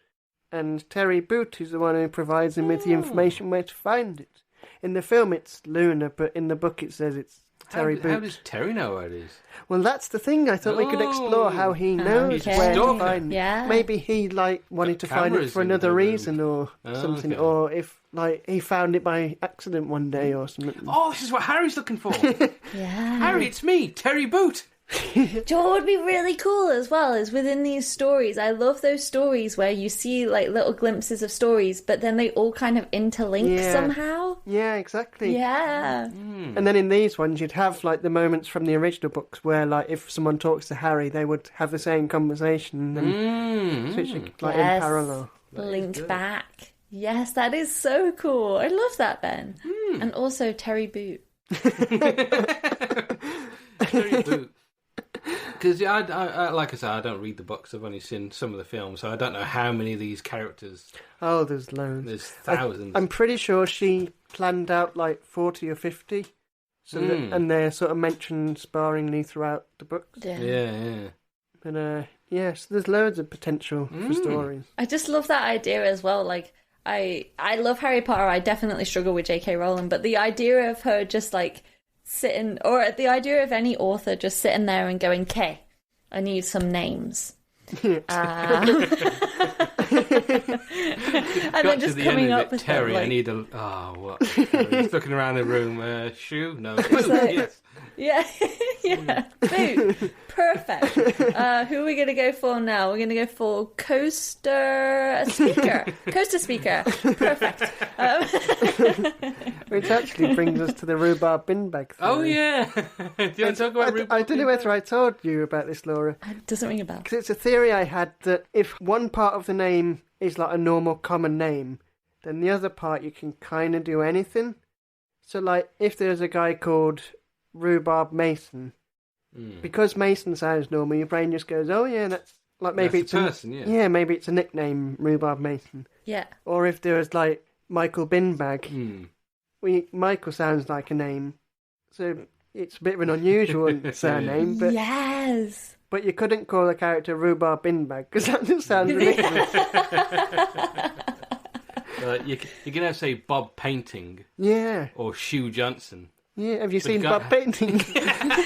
and Terry Boot is the one who provides him with the information where to find it. In the film, it's Luna, but in the book, it says it's Terry Boot. How does Terry know where it is? Well, that's the thing. I thought we could explore how he knows where to find it. Yeah. Maybe he wanted to find it for another reason or something, or if he found it by accident one day or something. Oh, this is what Harry's looking for. Yeah. Harry, it's me, Terry Boot. Do you know what would be really cool as well is within these stories, I love those stories where you see like little glimpses of stories, but then they all kind of interlink somehow. Yeah, exactly. Yeah. And then in these ones, you'd have like the moments from the original books where like if someone talks to Harry, they would have the same conversation and switch like in parallel. Linked back. Yes, that is so cool. I love that, Ben. And also Terry Boot. Terry Boot. Because I like I said, I don't read the books. I've only seen some of the films, so I don't know how many of these characters. Oh, there's loads. There's thousands. I'm pretty sure she planned out like 40 or 50, so that, and they're sort of mentioned sparingly throughout the books. Yeah. But yes, there's loads of potential for stories. I just love that idea as well. Like I love Harry Potter. I definitely struggle with J.K. Rowling, but the idea of her just like sitting, or the idea of any author just sitting there and going, "Okay, I need some names," and then just coming up with Terry, like, I need a what? He's looking around the room. Shoe? No. Yes. Yeah. Boot. Perfect. Who are we going to go for now? We're going to go for coaster speaker. Perfect. Which actually brings us to the rhubarb bin bag theory. Oh, yeah. Do you want to talk about rhubarb? I don't know whether I told you about this, Laura. It doesn't ring a bell. Because it's a theory I had that if one part of the name is like a normal common name, then the other part you can kind of do anything. So, like, if there's a guy called Rhubarb Mason, because Mason sounds normal, your brain just goes, oh yeah, that's like maybe it's a person, maybe it's a nickname, Rhubarb Mason. Yeah. Or if there was like Michael Binbag, Michael sounds like a name, so it's a bit of an unusual surname, but yes. But you couldn't call a character Rhubarb Binbag because that just sounds ridiculous. You can have, say, Bob Painting. Yeah. Or Hugh Johnson. Yeah, have you seen Bob Painting?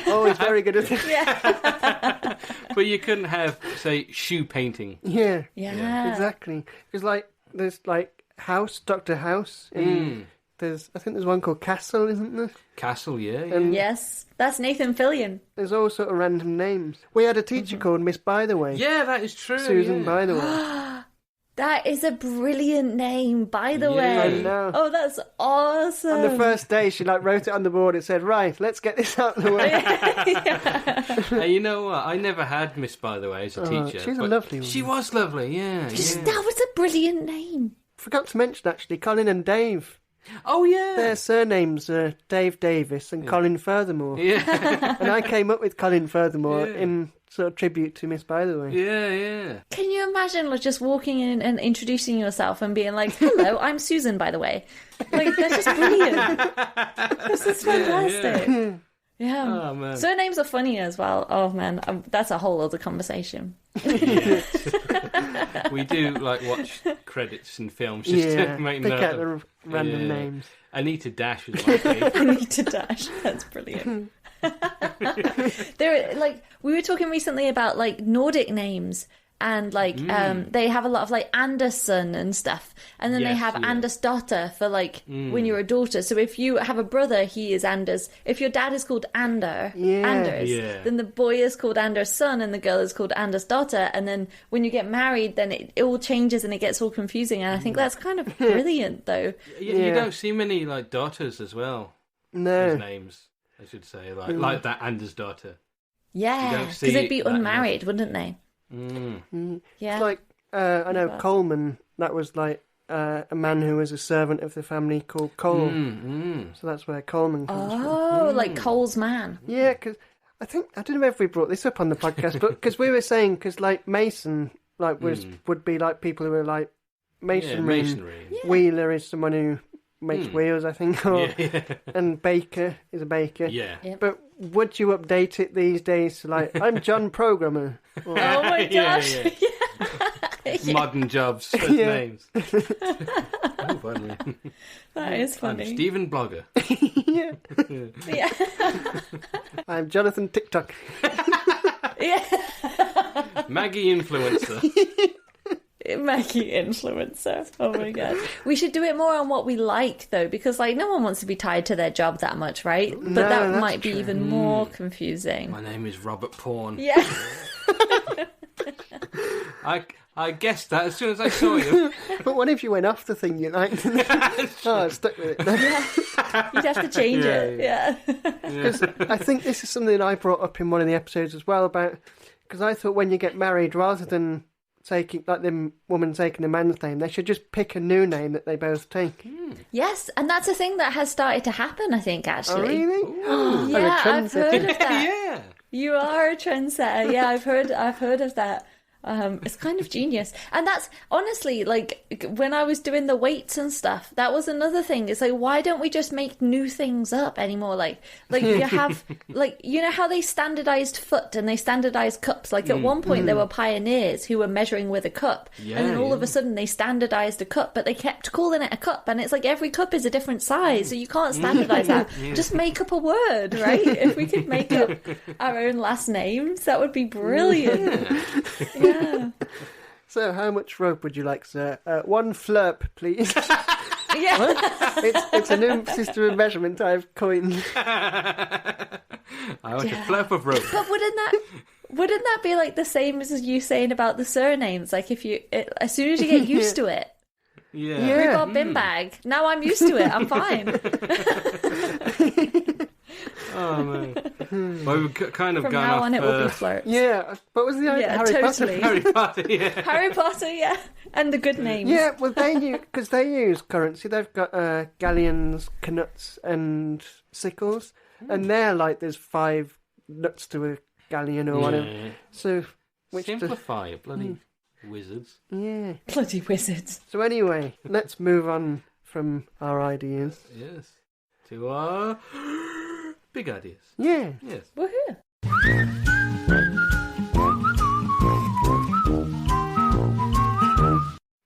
Oh, he's very good at it. Yeah. But you couldn't have, say, Shoe Painting. Yeah. Yeah. Exactly. Because, like, there's, like, House, Dr. House. I think there's one called Castle, isn't there? Castle, yeah. Yes. That's Nathan Fillion. There's all sort of random names. We had a teacher called Miss By the Way. Yeah, that is true. Susan By the Way. That is a brilliant name, by the way. I know. Oh, that's awesome. On the first day, she wrote it on the board and said, right, let's get this out of the way. Hey, you know what? I never had Miss By the Way as a teacher. She's a lovely one. She was lovely, yeah. That was a brilliant name. Forgot to mention, actually, Colin and Dave. Oh, yeah. Their surnames are Dave Davis and Colin Furthermore. Yeah. And I came up with Colin Furthermore in sort of tribute to Miss By the Way. Yeah. Can you imagine like, just walking in and introducing yourself and being like, hello, I'm Susan, by the way. Like, that's just brilliant. This is fantastic. Yeah. Oh, man. Surnames are funny as well. Oh, man. That's a whole other conversation. Yeah. We do, like, watch credits in films just to make pick note out of the random names. Anita Dash was my favourite. Anita Dash. That's brilliant. We were talking recently about like Nordic names and like they have a lot of like Andersson and stuff, and then they have Andersdotter for like when you're a daughter. So if you have a brother, he is Anders. If your dad is called Anders, then the boy is called Andersson and the girl is called Andersdotter. And then when you get married, then it all changes and it gets all confusing. And I think that's kind of brilliant, though. You don't see many like daughters as well. No as names, I should say, like that Andersdotter. Yeah, because they'd be unmarried, wouldn't they? Yeah. It's like, I know Coleman, that was like a man who was a servant of the family called Cole. So that's where Coleman comes from. Oh, like Cole's man. Yeah, because I don't know if we brought this up on the podcast, but because we were saying, because like Mason like would be like people who are like masonry. Masonry. Wheeler is someone who makes wheels, I think, and Baker is a baker. Yeah. Yep. But would you update it these days to like, I'm John Programmer? Or, Oh my gosh. Modern jobs as names. Oh, funny. That is funny. I'm Stephen Blogger. Yeah. I'm Jonathan TikTok. Maggie Influencer. Maggie influencer. Oh my god. We should do it more on what we like though, because like no one wants to be tied to their job that much, right? But No, that that's might be true. even more confusing. My name is Robert Porn. Yeah. I guessed that as soon as I saw you. But what if you went off the thing you liked? I stuck with it. You'd have to change it. Yeah. Because I think this is something I brought up in one of the episodes as well about, because I thought when you get married, rather than taking like the woman taking the man's name, they should just pick a new name that they both take. Yes, and that's a thing that has started to happen, I think, actually. Oh, really? Yeah, I've heard of that. Yeah. You are a trendsetter. Yeah, I've heard of that. It's kind of genius. And that's honestly like when I was doing the weights and stuff, that was another thing. It's like, why don't we just make new things up anymore? Like you have like, you know how they standardized foot and they standardized cups? Like at one point there were pioneers who were measuring with a cup, and then all of a sudden they standardized a cup, but they kept calling it a cup, and it's like every cup is a different size, so you can't standardize that. Just make up a word, right? If we could make up our own last names, that would be brilliant. Yeah. So how much rope would you like, sir? 1 flurp, please. Yeah. It's a new system of measurement I've coined. I want a flap of rope. But wouldn't that be like the same as you saying about the surnames? Like if as soon as you get used to it. Yeah. Rhubarb bin bag. Now I'm used to it. I'm fine. Oh man. Well, we've kind of From gone now off. on, it will be flirts. Yeah, what was the idea? Yeah, Harry totally. Potter? Harry Potter, yeah. Harry Potter, yeah, and the good names. Yeah, well, because they use currency. They've got galleons, knuts, and sickles, and they're like there's 5 nuts to a galleon or whatever. So Simplify it, bloody wizards. Yeah, Bloody wizards. So anyway, let's move on from our ideas. Yes. To our big ideas. Yeah. Yes. Woohoo.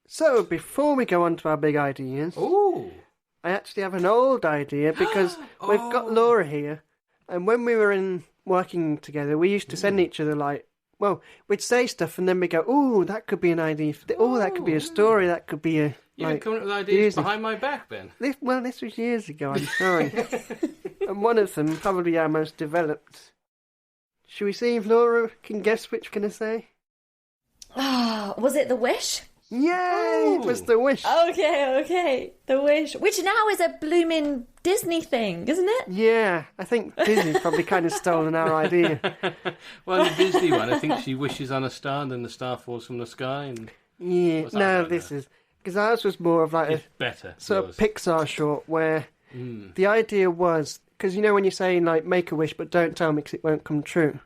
So before we go on to our big ideas, Ooh. I actually have an old idea because we've got Laura here, and when we were working together, we used to send each other we'd say stuff and then we go, "Ooh, that could be an idea. That could be a story. That could be a." You've been coming up with ideas behind my back, Ben. This was years ago. I'm sorry, and one of them, probably our most developed. Should we see if Laura can guess which we're going to say? Oh, was it The Wish? Yay! It was The Wish. Okay. The Wish. Which now is a blooming Disney thing, isn't it? Yeah, I think Disney's probably kind of stolen our idea. Well, the Disney one, I think she wishes on a star and then the star falls from the sky. And Yeah, no, this is... Because ours was more of like it's better. sort of Pixar short where the idea was... Because you know when you're saying like make a wish but don't tell me because it won't come true.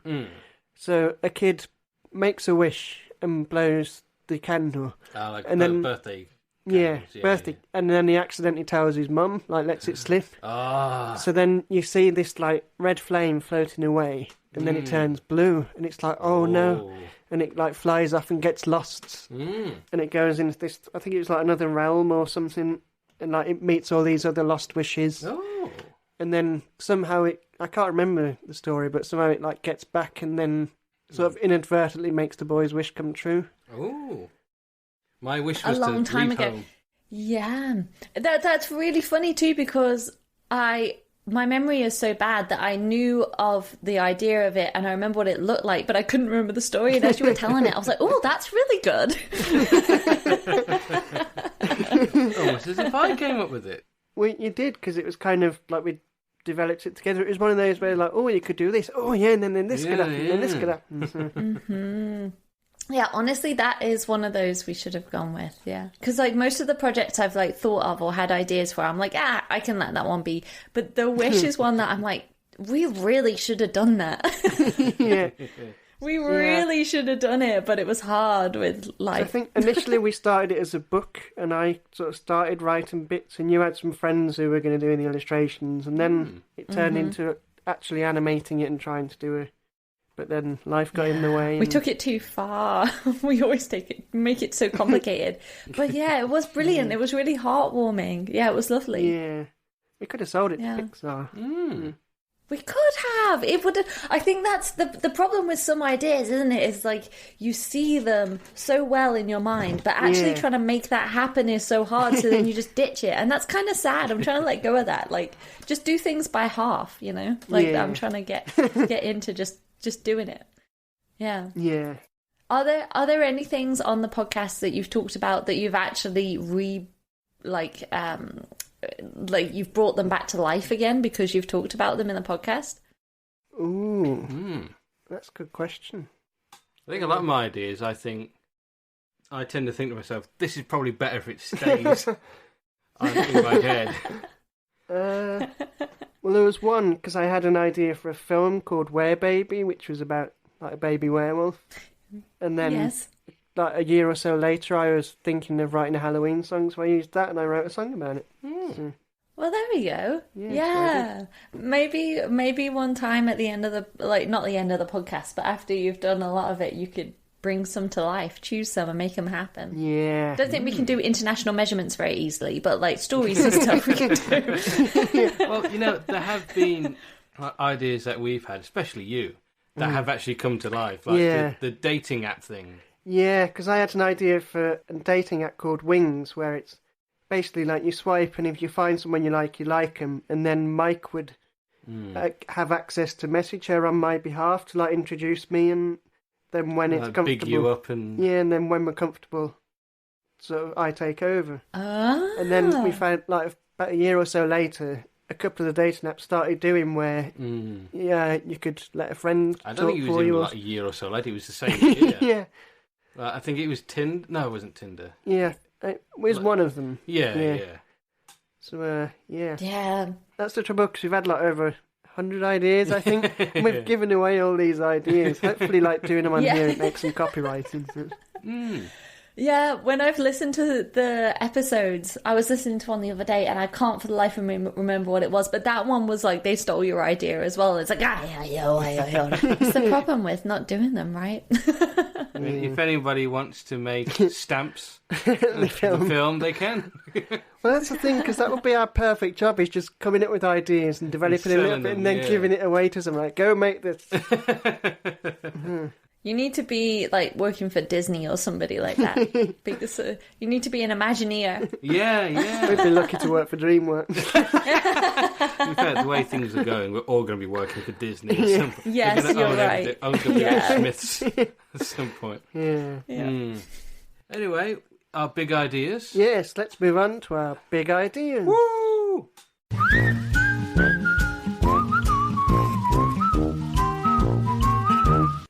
So a kid makes a wish and blows the candle. Like and then birthday. Birthday. Yeah. And then he accidentally tells his mum, like, lets it slip. So then you see this, like, red flame floating away, and then it turns blue, and it's like, oh no. And it, like, flies off and gets lost. And it goes into this, I think it was, like, another realm or something, and, like, it meets all these other lost wishes. And then somehow I can't remember the story, but somehow it, like, gets back and then sort of inadvertently makes the boy's wish come true. My wish was a long to time leave ago. home. Yeah, that's really funny too, because my memory is so bad that I knew of the idea of it and I remember what it looked like, but I couldn't remember the story. And as you were telling it, I was like, "Oh, that's really good." Almost as if I came up with it. Well, you did, because it was kind of like we developed it together. It was one of those where, like, oh, you could do this. Oh, yeah, and then this could happen, and then this could happen. So. Yeah, honestly, that is one of those we should have gone with, yeah. Because, like, most of the projects I've, like, thought of or had ideas for, I'm like, I can let that one be. But the wish is one that I'm like, we really should have done that. Yeah. We really should have done it, but it was hard with life. So I think initially we started it as a book, and I sort of started writing bits, and you had some friends who were going to do the illustrations, and then it turned into actually animating it and trying to do it. But then life got in the way. And... We took it too far. We always make it so complicated. But yeah, it was brilliant. It was really heartwarming. Yeah, it was lovely. Yeah. We could have sold it to Pixar. We could have. It would. I think that's the problem with some ideas, isn't it? Is like you see them so well in your mind, but actually trying to make that happen is so hard. So then you just ditch it, and that's kind of sad. I'm trying to let go of that. Like, just do things by half. You know, like I'm trying to get into just doing it. Yeah. Yeah. Are there any things on the podcast that you've talked about that you've actually like you've brought them back to life again because you've talked about them in the podcast? Ooh, that's a good question. I think a lot of my ideas, I tend to think to myself, this is probably better if it stays in my head. Well, there was one, because I had an idea for a film called Werebaby, which was about like a baby werewolf. And then like a year or so later, I was thinking of writing a Halloween song, so I used that and I wrote a song about it. So, well, there we go. Yeah. Maybe one time at the end of the, not the end of the podcast, but after you've done a lot of it, you could bring some to life, choose some and make them happen. Yeah. I don't think we can do international measurements very easily, but like stories and stuff we can do. Well, there have been ideas that we've had, especially you, that have actually come to life. Like the dating app thing. Yeah, because I had an idea for a dating app called Wings, where it's basically like you swipe, and if you find someone you like them, and then Mike would have access to message her on my behalf to like introduce me, and then when it's comfortable, big you up, and and then when we're comfortable, so I take over. And then we found like about a year or so later, a couple of the dating apps started doing where you could let a friend I talk don't think it was for even you. like a year or so later. It was the same year. Yeah. I think it was Tinder. No, it wasn't Tinder. Yeah, it was one of them. Yeah. So, Yeah. That's the trouble, because we've had like over 100 ideas, I think. And we've given away all these ideas. Hopefully, like doing them on here, it makes some copywriting. Yeah, when I've listened to the episodes, I was listening to one the other day and I can't for the life of me remember what it was, but that one was like, they stole your idea as well. It's like, It's the problem with not doing them, right? I mean, if anybody wants to make stamps the film, they can. Well, that's the thing, because that would be our perfect job, is just coming up with ideas and developing a little bit and then giving it away to someone. Like, go make this. You need to be like working for Disney or somebody like that, because you need to be an Imagineer. Yeah. We'd be lucky to work for DreamWorks. In fact, the way things are going, we're all going to be working for Disney at some point. Yes, you're right. Own the Smiths at some point. Yeah. Anyway, our big ideas. Yes, let's move on to our big ideas. Woo!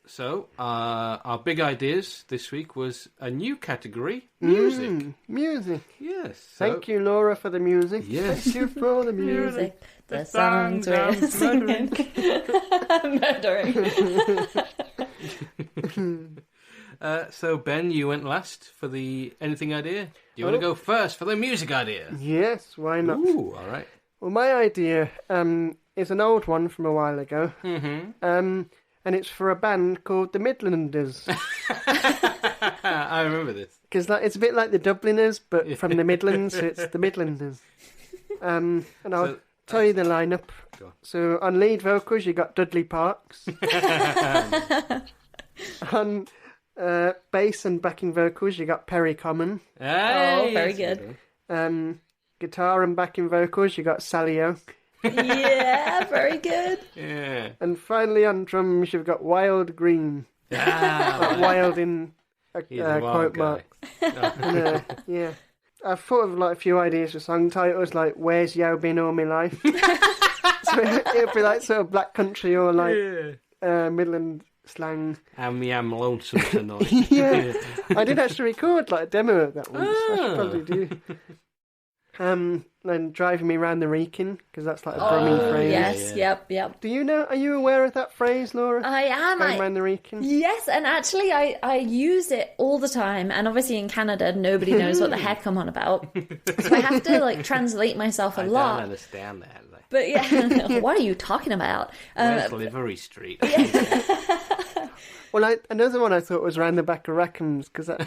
So, our big ideas this week was a new category, music. Music. Yes. Thank you, Laura, for the music. Yes. Thank you for the music. The songs we're singing. Murdering. So, Ben, you went last for the anything idea. Do you want to go first for the music idea? Yes, why not? Ooh, all right. Well, my idea is an old one from a while ago. And it's for a band called the Midlanders. I remember this. Because it's a bit like the Dubliners, but from the Midlands, so it's the Midlanders. And I'll tell you the lineup. So on lead vocals, you got Dudley Parks. On bass and backing vocals, you got Perry Common. Hey, very good. Guitar and backing vocals, you got Sally Oak. Yeah, very good. Yeah. And finally on drums, you've got Wild Green. Wild in quote marks. And, yeah. I've thought of like a few ideas for song titles, like "Where's Yo Been All My Life?" So it'll be like sort of black country or like Midland slang. I'm lonesome tonight. Yeah, I did actually record like a demo of that once. I should probably do. Then driving me round the Wrekin, because that's like a Brummie phrase. Yes, yep. Do you know? Are you aware of that phrase, Laura? I am. Going round the Wrekin. Yes, and actually, I use it all the time. And obviously, in Canada, nobody knows what the heck I'm on about, so I have to like translate myself a lot. I don't understand that. But yeah, what are you talking about? Where's Livery Street? Well, another one I thought was round the back of Rackham's, because well,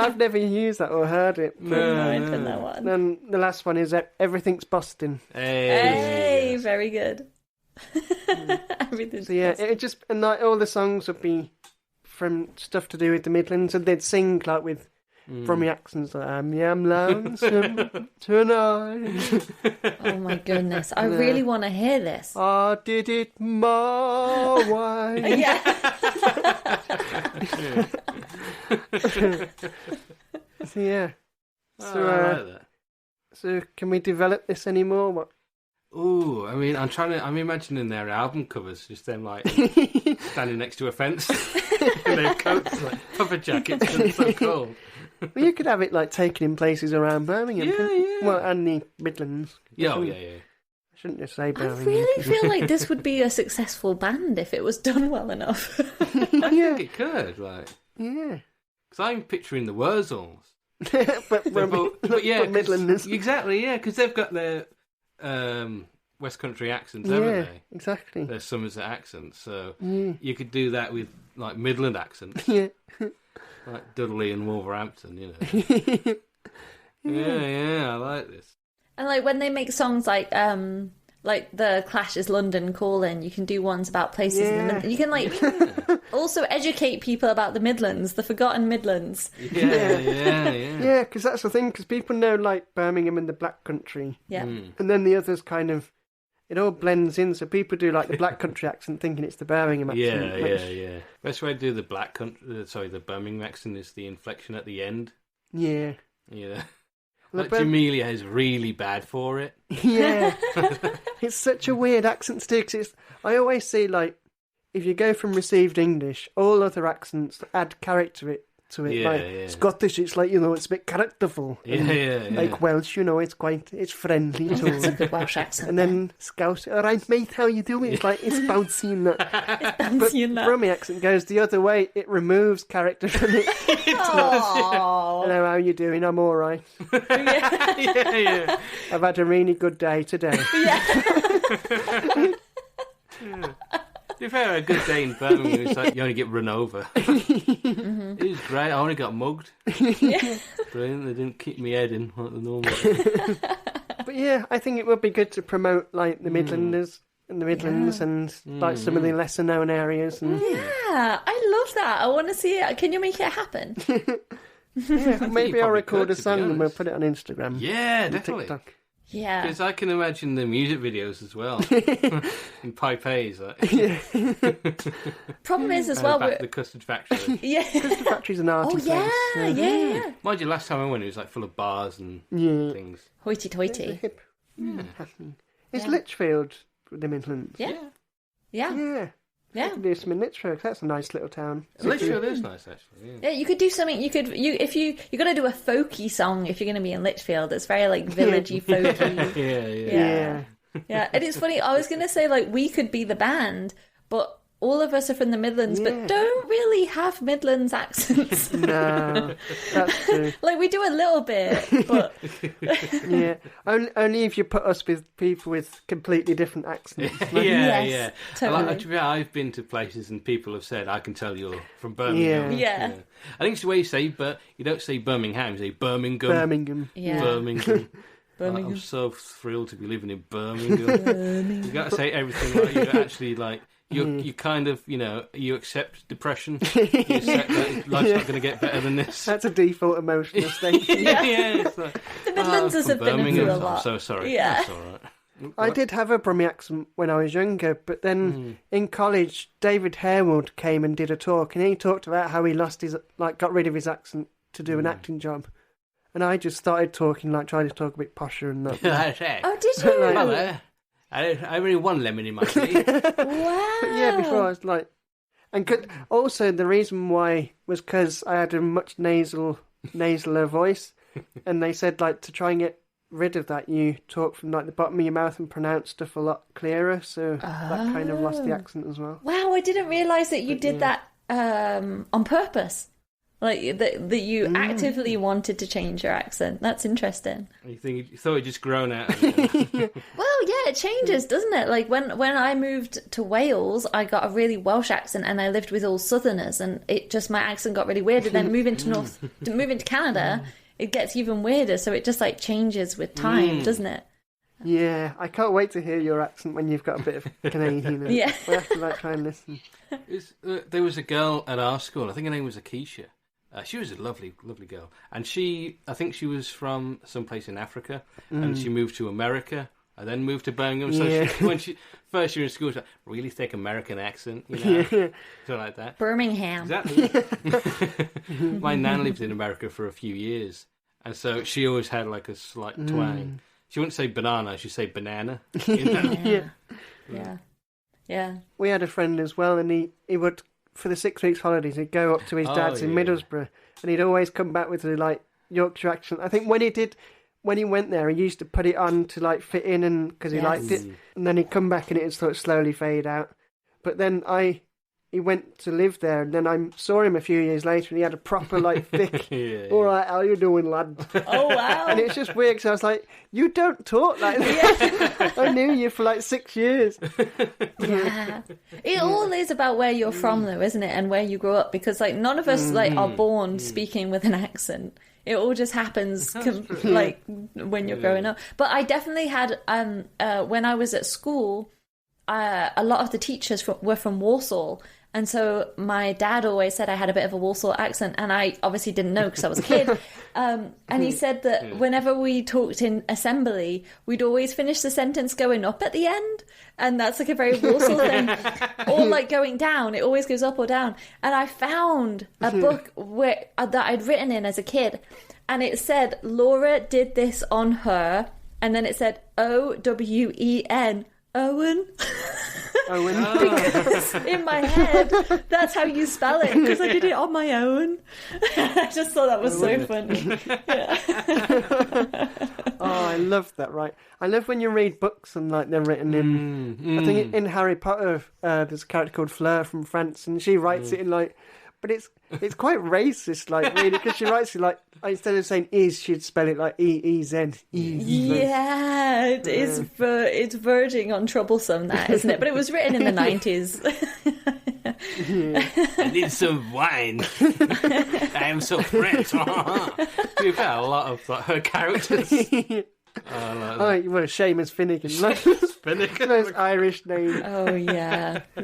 I've never used that or heard it. No, I didn't know one. Then the last one is Everything's Boston. Hey, very good. Everything's so yeah, it just, and like all the songs would be from stuff to do with the Midlands, and they'd sing like with Brummie accents, like I'm lonesome tonight. Oh my goodness, I really want to hear this. I did it my way. Yeah. So yeah. I like that. So can we develop this anymore? What? Ooh, I mean, I'm imagining their album covers, just them like standing next to a fence, and their coats like puffer jackets, and it's so cold. Well, you could have it like taken in places around Birmingham. Yeah. Well, and the Midlands. Yeah. I shouldn't just say I Birmingham. really feel like this would be a successful band if it was done well enough. I think it could, like. Yeah. Because I'm picturing the Wurzels. but yeah, Midlanders. Exactly, yeah, because they've got their West Country accents, haven't they? Exactly. Their Somerset accents, so you could do that with like Midland accents. Yeah. Like Dudley and Wolverhampton, you know. Yeah, I like this. And like when they make songs like the Clash's London Calling, you can do ones about places in the Midlands. You can like also educate people about the Midlands, the forgotten Midlands. Yeah, because that's the thing, because people know like Birmingham and the Black Country. Yeah. And then the others kind of, it all blends in, so people do like the Black Country accent thinking it's the Birmingham accent. Yeah. Best way to do the the Birmingham accent is the inflection at the end. Yeah. Yeah. Like Jamelia is really bad for it. Yeah. It's such a weird accent to do, because I always say, like, if you go from received English, all other accents add character to it. Like Scottish, it's like, it's a bit characterful. Like Welsh, it's friendly. It's a good Welsh accent. And then Scouse, all right, mate, how you doing? It's like, it's bouncy and that. But Brummie accent goes the other way. It removes character from it. Hello, how you doing? I'm all right. Yeah. I've had a really good day today. To be fair, a good day in Birmingham, it's like you only get run over. It was great. I only got mugged. Brilliant. They didn't keep me head in like the normal. But yeah, I think it would be good to promote like the Midlanders and the Midlands and like some of the lesser known areas. And... Yeah, I love that. I want to see it. Can you make it happen? Yeah, maybe I'll record a song and we'll put it on Instagram. Yeah, definitely. TikTok. Yeah. Because I can imagine the music videos as well. In Pipe A's. Like. Problem is as well... Back to the Custard Factory. Yeah. Custard Factory's an arty place. Yeah. Mind you, last time I went, it was like full of bars and things. Hoity-toity. Hip. Is Lichfield the Midlands? Yeah. I could do some in Lichfield, 'cause that's a nice little town. Lichfield is nice, actually. Yeah, you could do something. If you got to do a folky song if you're going to be in Lichfield. It's very like villagey, folky. Yeah. And it's funny. I was going to say like we could be the band, but all of us are from the Midlands, but don't really have Midlands accents. No, that's true. Like, we do a little bit, but... Yeah, only if you put us with people with completely different accents. Yeah. Totally. I've been to places and people have said, I can tell you're from Birmingham. Yeah. I think it's the way you say, but you don't say Birmingham, you say Birmingham. Birmingham. Yeah. Birmingham. Birmingham. I'm so thrilled to be living in Birmingham. You got to say everything like you actually like. You kind of, you accept depression. You accept that life's not going to get better than this. That's a default emotional state. It's like, The Midlanders have been through a lot. I'm so sorry. Yeah. That's all right. I did have a Brummie accent when I was younger, but then in college, David Harewood came and did a talk, and he talked about how he got rid of his accent to do an acting job. And I just started talking, trying to talk a bit posher and that. That's it. Oh, did you? Hello. I only one lemon in my tea. Wow. But yeah, before I was like... And also the reason why was because I had a much nasaler voice. And they said, to try and get rid of that, you talk from, the bottom of your mouth and pronounce stuff a lot clearer. So that kind of lost the accent as well. Wow, I didn't realise that you did that on purpose. Like, that you actively wanted to change your accent. That's interesting. You thought it just grown out of it. Well, yeah, it changes, doesn't it? Like, when I moved to Wales, I got a really Welsh accent, and I lived with all Southerners, and my accent got really weird. And then moving to Canada, it gets even weirder. So it just, changes with time, doesn't it? Yeah, I can't wait to hear your accent when you've got a bit of Canadian. Yeah. We'll have to, try and listen. There was a girl at our school, I think her name was Akeisha. She was a lovely, lovely girl. And I think she was from someplace in Africa, and she moved to America, and then moved to Birmingham. So when she first year in school, she had a really thick American accent, something like that. Birmingham. Exactly. My nan lived in America for a few years, and so she always had a slight twang. She wouldn't say banana, she'd say banana. Yeah. We had a friend as well, and he would... For the 6 weeks holidays, he'd go up to his dad's in Middlesbrough, and he'd always come back with a Yorkshire accent. I think when he went there, he used to put it on to fit in, and because he liked it, and then he'd come back and it would sort of slowly fade out. But then he went to live there, and then I saw him a few years later, and he had a proper thick. All right, how you doing, lad? Oh wow! And it's just weird because I was like, you don't talk like that. I knew you for 6 years. Yeah, it all is about where you're from, though, isn't it? And where you grew up, because none of us are born speaking with an accent. It all just happens when you're growing up. But I definitely had when I was at school, a lot of the teachers were from Warsaw. And so my dad always said I had a bit of a Warsaw accent, and I obviously didn't know because I was a kid. And he said that whenever we talked in assembly, we'd always finish the sentence going up at the end. And that's a very Warsaw thing. Or going down, it always goes up or down. And I found a book that I'd written in as a kid, and it said, Laura did this on her, and then it said Owen. Owen. Because in my head, that's how you spell it, because I did it on my own. I just thought that was so funny. Yeah. Oh, I love that, right? I love when you read books and they're written in... I think in Harry Potter, there's a character called Fleur from France, and she writes it in but it's quite racist, really, because she writes it instead of saying is, she'd spell it like E-E-Z. Yeah, it's verging on troublesome, that, isn't it? But it was written in the 90s. I need some wine. I am so French. You've got a lot of her characters. Well, Seamus Finnegan. Finnegan. Those Irish names. Oh, yeah. Oh,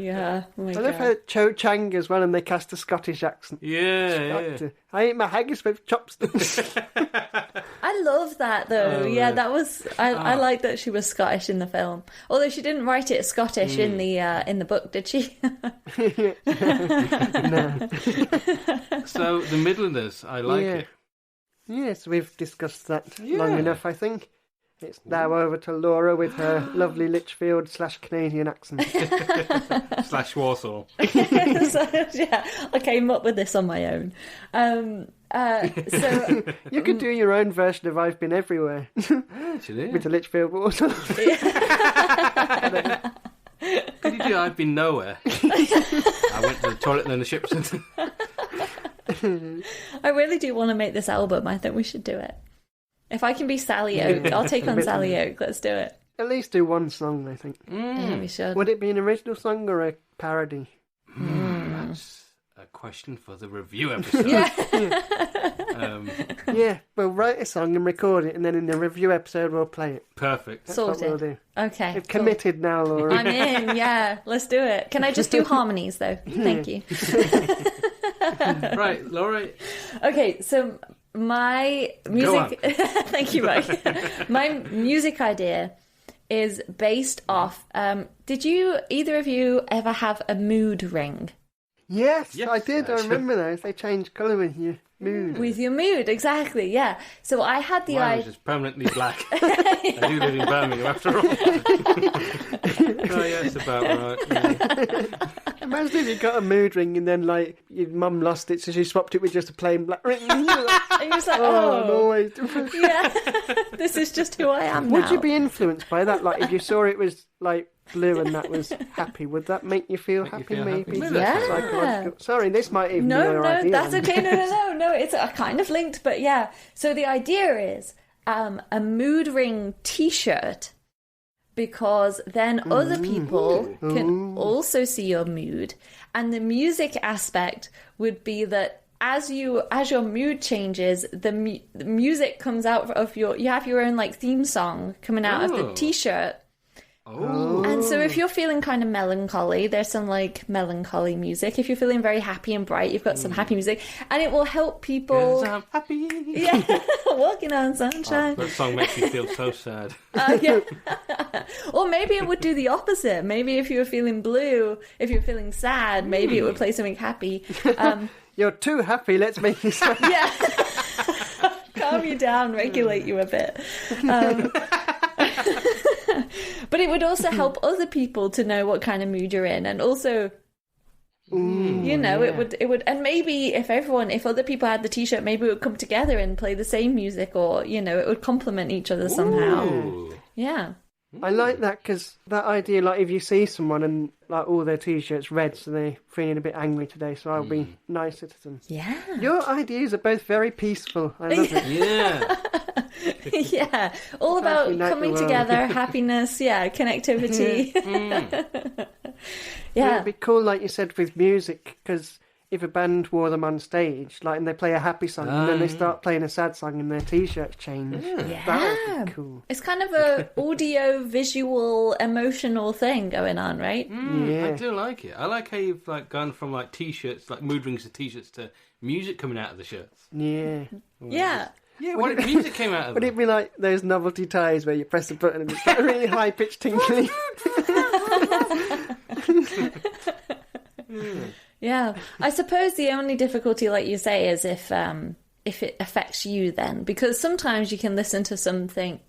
my God. I love how Cho Chang as well, and they cast a Scottish accent. Yeah. I eat my haggis with chopsticks. I love that, though. That was... I like that she was Scottish in the film. Although she didn't write it Scottish in the book, did she? No. So, the Midlanders, I like it. Yes, we've discussed that long enough, I think. It's now over to Laura with her lovely Lichfield/Canadian accent. / Warsaw. I came up with this on my own. So you could do your own version of I've Been Everywhere. Actually, with the Lichfield Warsaw. Could you do I've been nowhere? I went to the toilet and then the ship. I really do want to make this album. I think we should do it. If I can be Sally Oak, I'll take on Sally Oak. Let's do it. At least do one song, I think. Yeah, we should. Would it be an original song or a parody? That's a question for the review episode. Yeah, we'll write a song and record it, and then in the review episode we'll play it. Perfect. That's Sorted. what we'll do. Okay. You've committed now, Laura. I'm in, yeah. Let's do it. Can I just do harmonies, though? Thank you. Right, Laura. Okay, so my music... Thank you, Mike. My music idea is based off... did either of you ever have a mood ring? Yes, I did. I remember those. They change colour with your mood. With your mood, exactly, yeah. So I had the Mine idea... was just permanently black. I do live in Birmingham, after all. Oh, yeah, it's about right. Yeah. Imagine if you got a mood ring and then, like, your mum lost it, so she swapped it with just a plain black ring. And you're just like, no. Yeah, this is just who I am Would now. you be influenced by that? Like, if you saw it was, like, blue and that was happy, would that make you feel happy, maybe? Yeah. Psychological. Sorry, this might even be No, your idea. that's okay. No, it's kind of linked, but yeah. So the idea is a mood ring T-shirt, because then other people can also see your mood, and the music aspect would be that as your mood changes, the music comes out of you have your own like theme song coming out of the T-shirt. Oh. And so if you're feeling kind of melancholy, there's some like melancholy music. If you're feeling very happy and bright, you've got some happy music, and it will help people. Yes, I'm happy. Yeah, walking on sunshine. That song makes me feel so sad. Yeah. Or maybe it would do the opposite. Maybe if you were feeling blue, if you're feeling sad, maybe it would play something happy. You're too happy, let's make you sad. Yeah. Calm you down, regulate you a bit. But it would also help other people to know what kind of mood you're in, and also, it would, and maybe if other people had the T-shirt, maybe it would come together and play the same music, or it would complement each other somehow. Ooh. Yeah. I like that, because that idea, like if you see someone and like all their T-shirts red, so they're feeling a bit angry today, so I'll be nicer to them. Yeah. Your ideas are both very peaceful. I love it. Yeah. Yeah. All about coming together, happiness, connectivity. Yeah. It'd be cool, like you said, with music, because if a band wore them on stage, like, and they play a happy song, and then they start playing a sad song, and their T-shirts change. Yeah. That would be cool. It's kind of a audio, visual, emotional thing going on, right? I do like it. I like how you've like gone from like T-shirts, like mood rings to T-shirts, to music coming out of the shirts. Yeah. Yeah. Yeah, what if music came out of Would them? it be like those novelty ties where you press a button and it's got a really high-pitched tinkling? Yeah. I suppose the only difficulty, like you say, is if it affects you then. Because sometimes you can listen to something...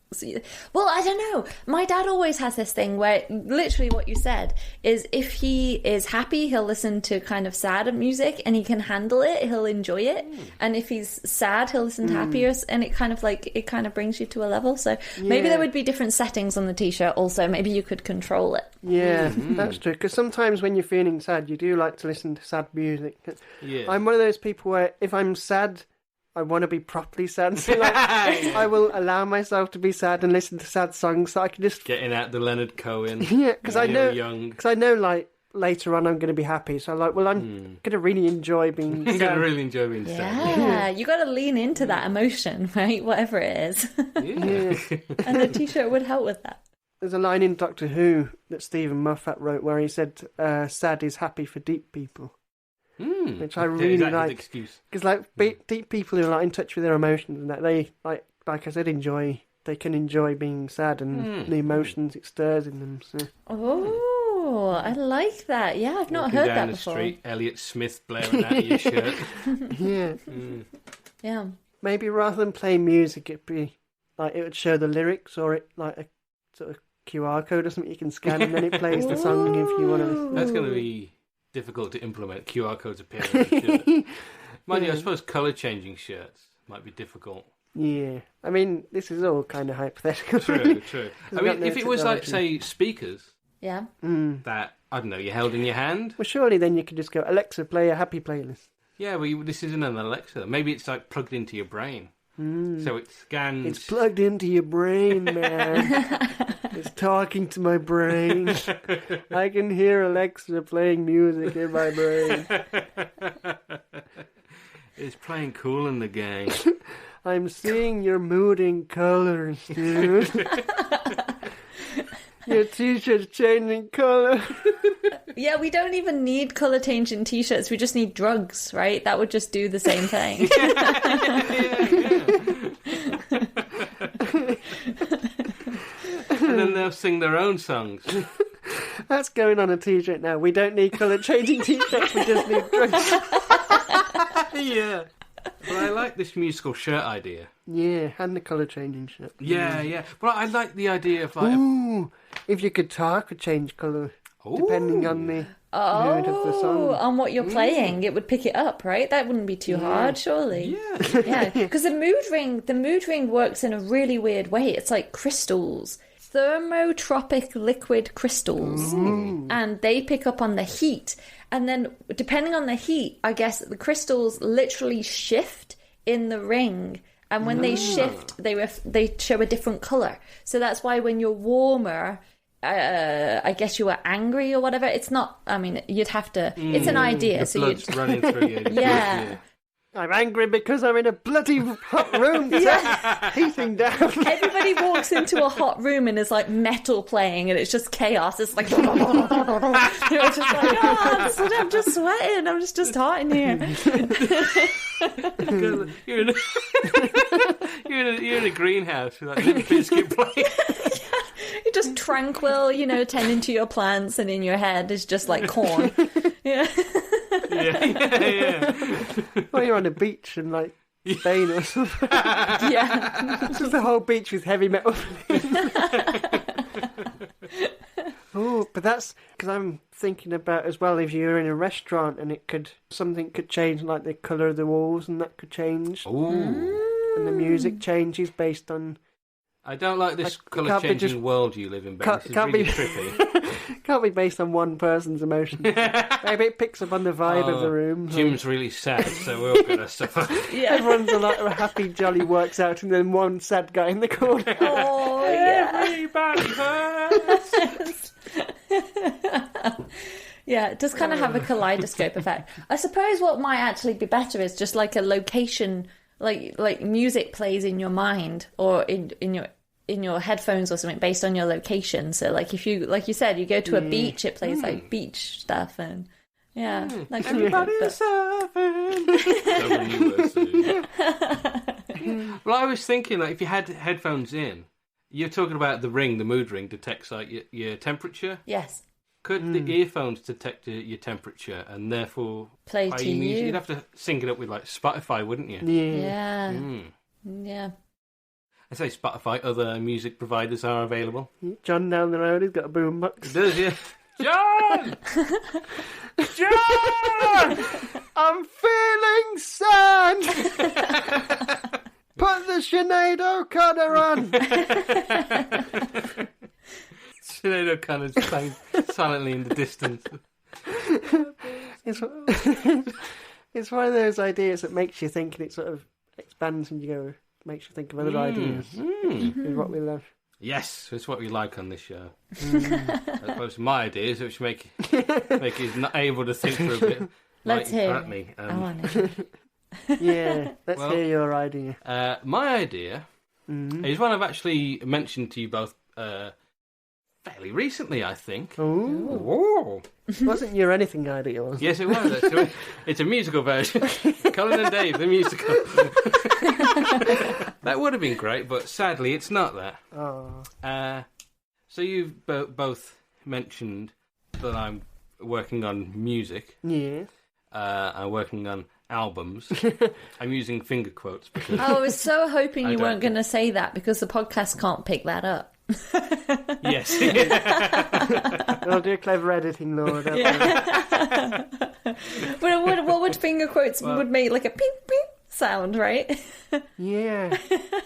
Well, I don't know. My dad always has this thing where literally what you said is if he is happy, he'll listen to kind of sad music and he can handle it, he'll enjoy it. And if he's sad, he'll listen to happier, and it kind of brings you to a level. So maybe there would be different settings on the T-shirt also. Maybe you could control it. Yeah, that's true. Because sometimes when you're feeling sad, you do like to listen to sad music. Yeah. I'm one of those people where if I'm sad, I want to be properly sad. So like, I will allow myself to be sad and listen to sad songs, so I can just Getting out the Leonard Cohen. yeah, because I know, young. because I know, like later on I'm going to be happy. So I'm like, well, I'm going to really enjoy being You're sad. going to really enjoy being sad. Yeah, you got to lean into that emotion, right? Whatever it is. Yeah. And the T-shirt would help with that. There's a line in Doctor Who that Stephen Moffat wrote where he said, "Sad is happy for deep people." Which I really like, because like deep people who are like in touch with their emotions and that they like I said, they can enjoy being sad and the emotions it stirs in them. So. Oh, I like that. Yeah, I've not Walking heard down that the before. street, Elliot Smith blaring out of your shirt. Yeah, Yeah. maybe rather than play music, it'd be like it would show the lyrics, or it like a sort of QR code or something you can scan, and then it plays the song if you want to listen. That's going to be difficult to implement. QR codes appear on the shirt. Mind you, I suppose colour changing shirts might be difficult. Yeah, I mean, this is all kind of hypothetical. True, really. true. I We've mean, got no if it was like, technology. say, speakers, Yeah. that, I don't know, you held in your hand. Well, surely then you could just go, Alexa, play a happy playlist. Yeah, well, this isn't an Alexa. Maybe it's like plugged into your brain. So it scans... It's plugged into your brain, man. It's talking to my brain. I can hear Alexa playing music in my brain. It's playing Cool in the Gang. I'm seeing your mood in colours, dude. Your t-shirt's changing colour. Yeah, we don't even need colour changing t-shirts. We just need drugs, right? That would just do the same thing. And then they'll sing their own songs. That's going on a t-shirt now. We don't need colour changing t-shirts, we just need drugs. Yeah. But I like this musical shirt idea. Yeah, and the colour changing shirt. Yeah. But I like the idea of like... Ooh, if you could talk or change colour, depending on the mood of the song. On what you're playing, it would pick it up, right? That wouldn't be too hard, surely. Yeah. Because the mood ring works in a really weird way. It's like crystals. Thermotropic liquid crystals. And they pick up on the heat. And then, depending on the heat, I guess the crystals literally shift in the ring. And when they shift, they show a different colour. So that's why when you're warmer, I guess you were angry or whatever. It's not, I mean, you'd have to, it's an idea. The blood's running through you. Yeah. I'm angry because I'm in a bloody hot room heating down. Everybody walks into a hot room and there's like metal playing and it's just chaos. It's like, you're just like, I'm just sweating. I'm just hot in here. You're in a greenhouse with like Limp Bizkit playing. You're just tranquil, tending to your plants, and in your head is just like corn. Yeah. Yeah. Well, you're on a beach in like Spain or something. Yeah. It's just the whole beach with heavy metal. Oh, but that's because I'm thinking about as well, if you're in a restaurant and something could change, like the colour of the walls, and that could change. Ooh. And the music changes based on... I don't like this colour-changing world you live in, Ben. This is really trippy. Can't be based on one person's emotions. Maybe it picks up on the vibe of the room. Jim's really sad, so we're all going to suffer. Yeah. Everyone's a lot of happy, jolly works out, and then one sad guy in the corner. Oh, yeah. Everybody hurts. Yeah, it does kind of have a kaleidoscope effect. I suppose what might actually be better is just like a location, like music plays in your mind or in your headphones or something based on your location. So like if you, like you said, you go to a beach, it plays like beach stuff, and that could Everybody's surfing. Well, I was thinking, like, if you had headphones in, you're talking about the mood ring detects like your temperature. Yes. Could the earphones detect your temperature and therefore play to music? you? You'd have to sync it up with like Spotify, wouldn't you? Yeah. Yeah. I say Spotify, other music providers are available. John down the road, he's got a boombox. He does, yeah. John! John! I'm feeling sad! Put the Sinead O'Connor on! Sinead O'Connor's playing silently in the distance. It's one of those ideas that makes you think, and it sort of expands and makes you think of other ideas. Is what we love. Yes, it's what we like on this show. As opposed to my ideas, which make you not able to think for a bit. Let's hear me. I want it. Yeah, let's hear your idea. My idea is one I've actually mentioned to you both fairly recently, I think. Oh. Wasn't your anything idea, was it? Yes, it was. It's a musical version. Colin and Dave, the musical. That would have been great, but sadly it's not that. Oh. So you've both mentioned that I'm working on music. Yeah. I'm working on albums. I'm using finger quotes because I was so hoping you weren't going to say that because the podcast can't pick that up. Yes. I'll do a clever editing, Lord. But what would finger quotes would make like a beep beep sound, right? Yeah.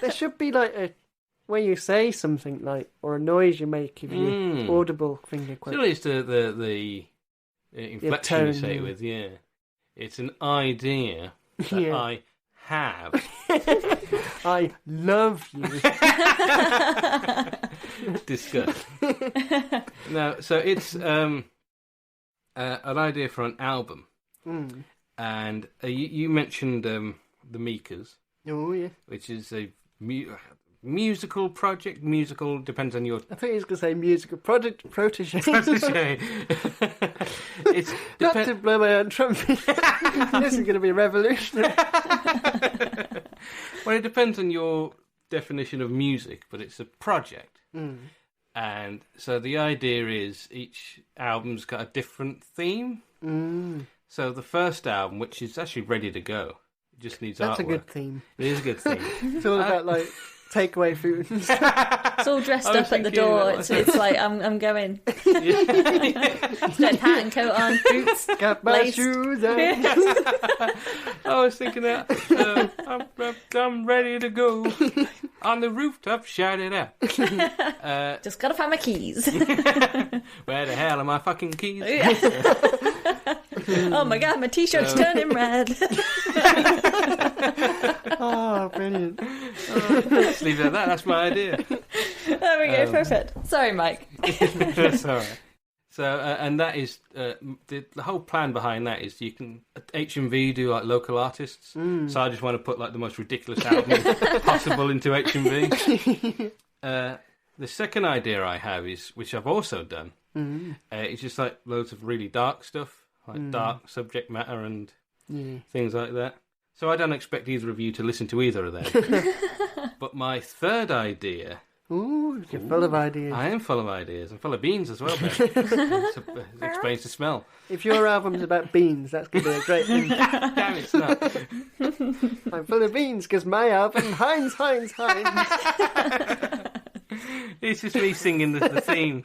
There should be like when you say something like, or a noise you make, if you audible finger quote. Still, it's the inflection you say it with, yeah. It's an idea that I have. I love you. Disgust. No, so it's an idea for an album. And you mentioned the Mikas. Oh, yeah. Which is a musical project. Musical depends on your... I think he was going to say musical protege. It's not to blow my own trumpet. This is going to be revolutionary. Well, it depends on your definition of music, but it's a project. And so the idea is each album's got a different theme. So the first album, which is actually ready to go, it just needs That's artwork. A good theme. It is a good theme. It's all about like takeaway food. It's all dressed up at the door. It's like I'm going. Red hat and coat on, boots, got my shoes on. I was thinking that I'm ready to go on the rooftop, shout it out. Just gotta find my keys. Where the hell are my fucking keys? Oh my god, my t-shirt's turning red. Oh, brilliant. Let's leave it at that. That's my idea. There we go, perfect. Sorry, Mike. That's all right. So, and that is the whole plan behind that is you can HMV do like local artists. So I just want to put like the most ridiculous album possible into HMV. The second idea I have is, which I've also done, it's just like loads of really dark stuff, like dark subject matter and things like that. So I don't expect either of you to listen to either of them. But my third idea... Ooh, you're full of ideas. I am full of ideas. I'm full of beans as well, Ben. It explains the smell. If your album's about beans, that's going to be a great thing. Damn, it's not. I'm full of beans because my album, Heinz. It's just me singing the theme.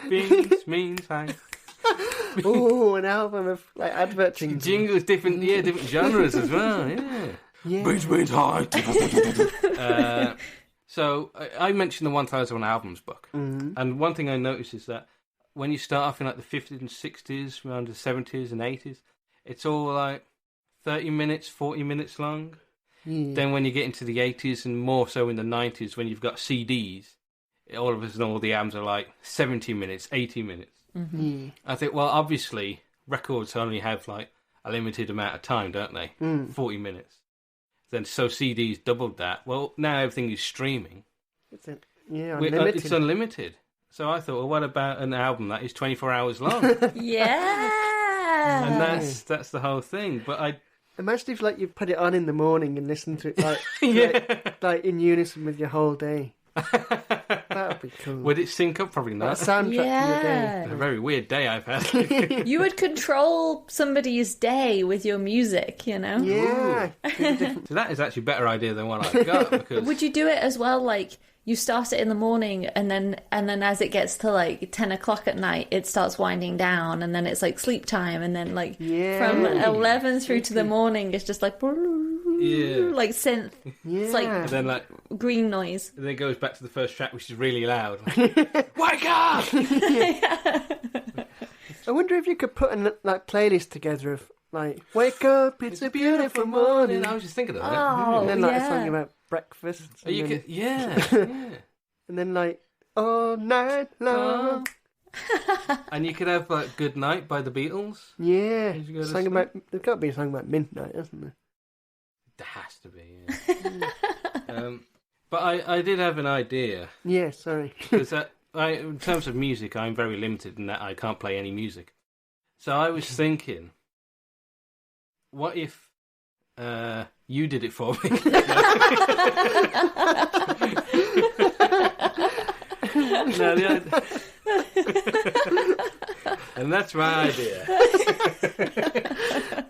Beans means Heinz. Oh, an album of like advert jingles, different genres as well. Yeah. Beans Heinz. So I mentioned the 1,001 Albums book, and one thing I noticed is that when you start off in like the 50s and 60s, around the 70s and 80s, it's all like 30 minutes, 40 minutes long. Then when you get into the 80s and more so in the 90s, when you've got CDs, all of a sudden all the albums are like 70 minutes, 80 minutes. I think, well, obviously records only have like a limited amount of time, don't they? 40 minutes. Then so CDs doubled that. Well, now everything is streaming. Unlimited. It's unlimited. So I thought, well, what about an album that is 24 hours long? Yeah. And that's the whole thing. But I imagine if like you put it on in the morning and listen to it like like in unison with your whole day. That would be cool. Would it sync up? Probably not. Like a soundtrack to your day. It's a very weird day I've had. You would control somebody's day with your music, you know? Yeah. So that is actually a better idea than what I've got. Because... Would you do it as well, like you start it in the morning and then as it gets to like 10 o'clock at night, it starts winding down and then it's like sleep time and then like from 11 through to the morning, it's just like... like synth. It's like, and then like green noise. And then it goes back to the first track, which is really loud. Like, wake up! I wonder if you could put a like playlist together of like wake up, it's a beautiful morning. I was just thinking of that. And then like a song about breakfast. And and then like all night long. And you could have like Good Night by the Beatles. Yeah. There's got to be a song about midnight, isn't there? There has to be, but I did have an idea. Yeah, sorry. Because in terms of music, I'm very limited in that I can't play any music. So I was thinking, what if you did it for me? And that's my idea.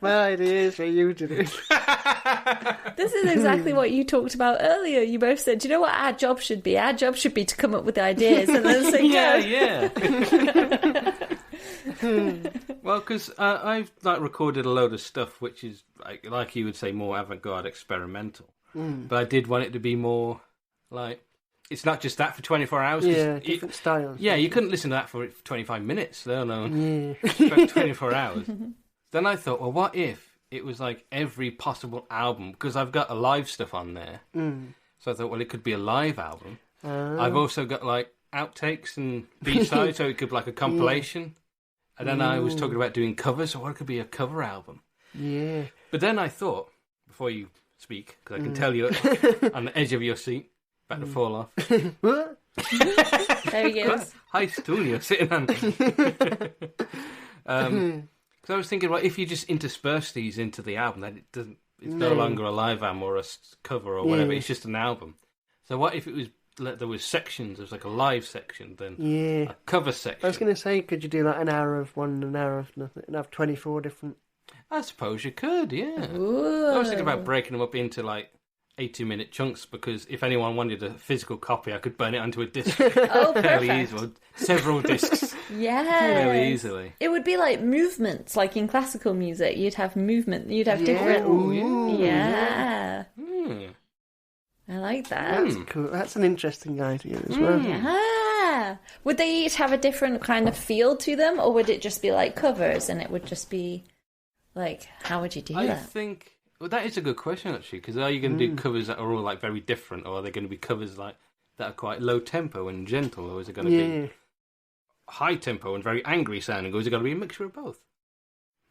My idea is for you to do. This is exactly what you talked about earlier. You both said, do you know what our job should be? Our job should be to come up with ideas and then say, yeah. Well, because I've like recorded a load of stuff which is like you would say more avant-garde experimental. But I did want it to be more like it's not just that for 24 hours. Yeah, different styles. Yeah, you couldn't listen to that for 25 minutes, let alone 24 hours. Then I thought, well, what if it was like every possible album? Because I've got a live stuff on there. So I thought, well, it could be a live album. I've also got like outtakes and B-sides, so it could be like a compilation. And then I was talking about doing covers, so what could be a cover album? Yeah. But then I thought, before you speak, because I can tell you're on the edge of your seat, about to fall off. There he goes. High stool you're sitting on. Because I was thinking, well, if you just intersperse these into the album, then it's no longer a live album or a cover or whatever, it's just an album. So what if it was, there was sections, there was like a live section, then a cover section. I was going to say, could you do like an hour of one, an hour of nothing, and have 24 different... I suppose you could, yeah. Ooh. I was thinking about breaking them up into like 80-minute chunks, because if anyone wanted a physical copy, I could burn it onto a disc fairly easily. Several discs. Fairly easily. It would be like movements, like in classical music. You'd have movement. You'd have different... Ooh. Yeah. I like that. That's cool. That's an interesting idea as well. Yeah. Would they each have a different kind of feel to them, or would it just be like covers and it would just be like, how would you do that? I think, well, that is a good question actually, because are you going to do covers that are all like very different, or are they going to be covers like that are quite low tempo and gentle, or is it going to be high tempo and very angry sounding, or is it going to be a mixture of both?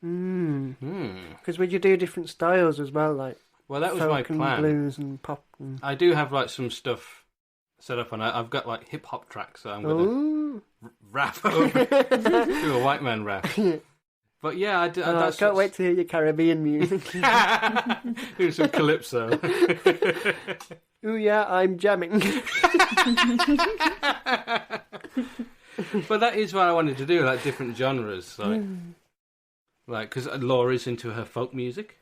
Because would you do different styles as well, like well, that was my plan. Blues and pop. And... I do have like some stuff set up, and I've got like hip hop tracks that I'm going to rap over, do a white man rap. But yeah, I can't wait to hear your Caribbean music. Do some calypso. Ooh yeah, I'm jamming. But that is what I wanted to do, like different genres, like because Laura's into her folk music.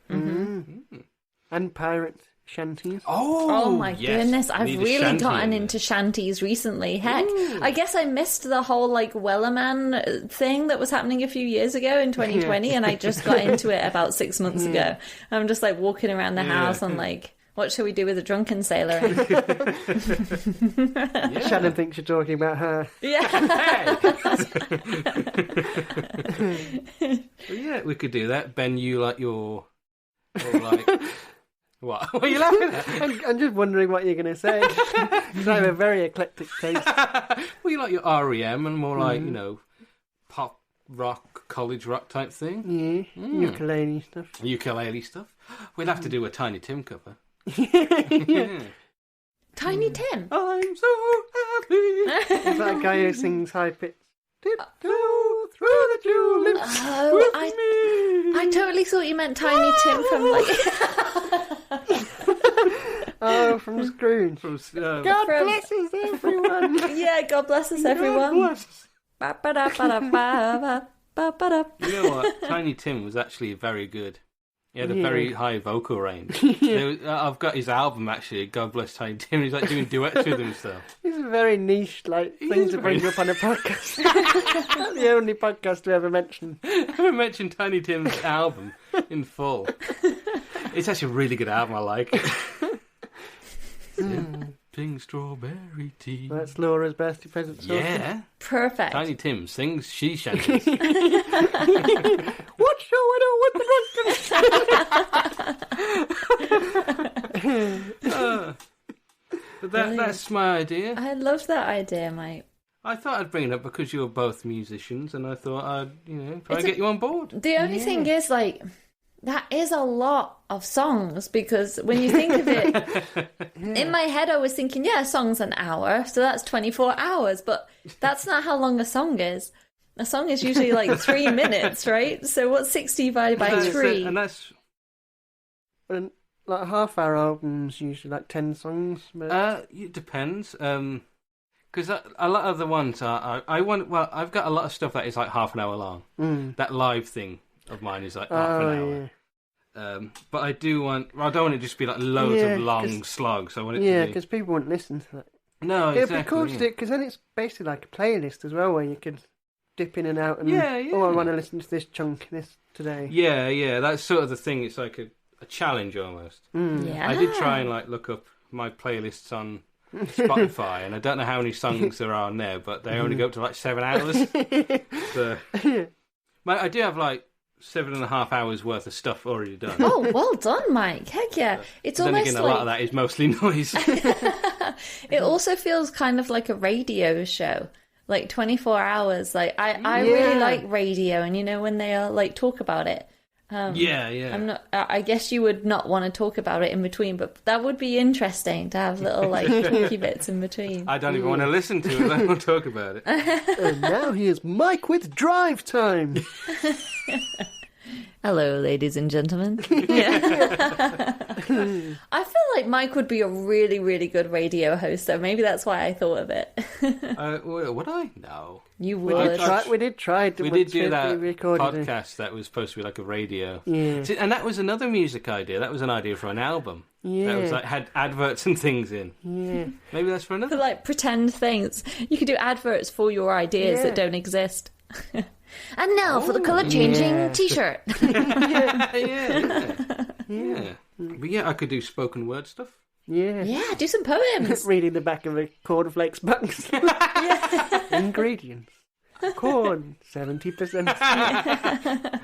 And pirate shanties. Oh my goodness, I've really gotten into shanties recently. Heck, I guess I missed the whole like Wellerman thing that was happening a few years ago in 2020, and I just got into it about 6 months ago. I'm just like walking around the house and like, what shall we do with a drunken sailor? Shannon thinks you're talking about her. Well, yeah, we could do that. Ben, you like your... Or like... What? What are you laughing at? I'm just wondering what you're going to say. Because I have a very eclectic taste. Well, you like your REM and more like, you know, pop, rock, college rock type thing. Yeah, ukulele stuff. Ukulele stuff. We'll have to do a Tiny Tim cover. Tiny Tim? I'm so happy. Is that a guy who sings high pitch? Tiptoe through the tulips. Oh, I totally thought you meant Tiny Tim from like... from Scrooge. God blesses everyone. Yeah, God blesses everyone. God bless. You know what? Tiny Tim was actually very good. He had a very high vocal range. I've got his album actually, God Bless Tiny Tim. He's like doing duets with himself. It's a very niche thing to bring up on a podcast. Not the only podcast to ever mention. I haven't mentioned Tiny Tim's album in full. It's actually a really good album, I like it. Pink strawberry tea. That's Laura's birthday present. Yeah. Perfect. Tiny Tim sings she shanties. What shall we do with the But that's my idea. I love that idea, mate. I thought I'd bring it up because you're both musicians, and I thought I'd, try to get you on board. The only thing is, like, that is a lot of songs, because when you think of it, in my head I was thinking, a song's an hour, so that's 24 hours, but that's not how long a song is. A song is usually like 3 minutes, right? So what's 60 divided by 3? And that's... Like half-hour albums, usually like 10 songs. But... it depends. Because a lot of the ones I've got a lot of stuff that is like half an hour long. That live thing of mine is like half an hour. Yeah. But I don't want it to just be like loads of long slogs. I want it to be... because people won't listen to that. No, exactly. It'd be cool to do, because then it's basically like a playlist as well, where you could dip in and out and, I want to listen to this chunk, this today. Yeah, that's sort of the thing. It's like a challenge almost. Yeah. I did try and like look up my playlists on Spotify, and I don't know how many songs there are on there, but they only go up to like 7 hours. So, I do have like 7.5 hours worth of stuff already done. Oh, well done, Mike. Heck yeah. It's then almost again, like... a lot of that is mostly noise. It also feels kind of like a radio show. Like 24 hours. Like I really like radio, and when they like talk about it. Yeah. I guess you would not want to talk about it in between, but that would be interesting to have little like talky bits in between. I don't even want to listen to it. I don't want to talk about it. And now here's Mike with Drive Time. Hello, ladies and gentlemen. I feel like Mike would be a really, really good radio host, so maybe that's why I thought of it. Would I? No. You would. We did try. We did do that podcast that was supposed to be like a radio. Yeah. See, and that was another music idea. That was an idea for an album. Yeah. That was like had adverts and things in. Yeah. Maybe that's for another. For like pretend things. You could do adverts for your ideas that don't exist. And now for the colour-changing T-shirt. Yeah. But yeah, I could do spoken word stuff. Yeah. Yeah, do some poems. Reading the back of a cornflakes box. Ingredients. Corn, 70%.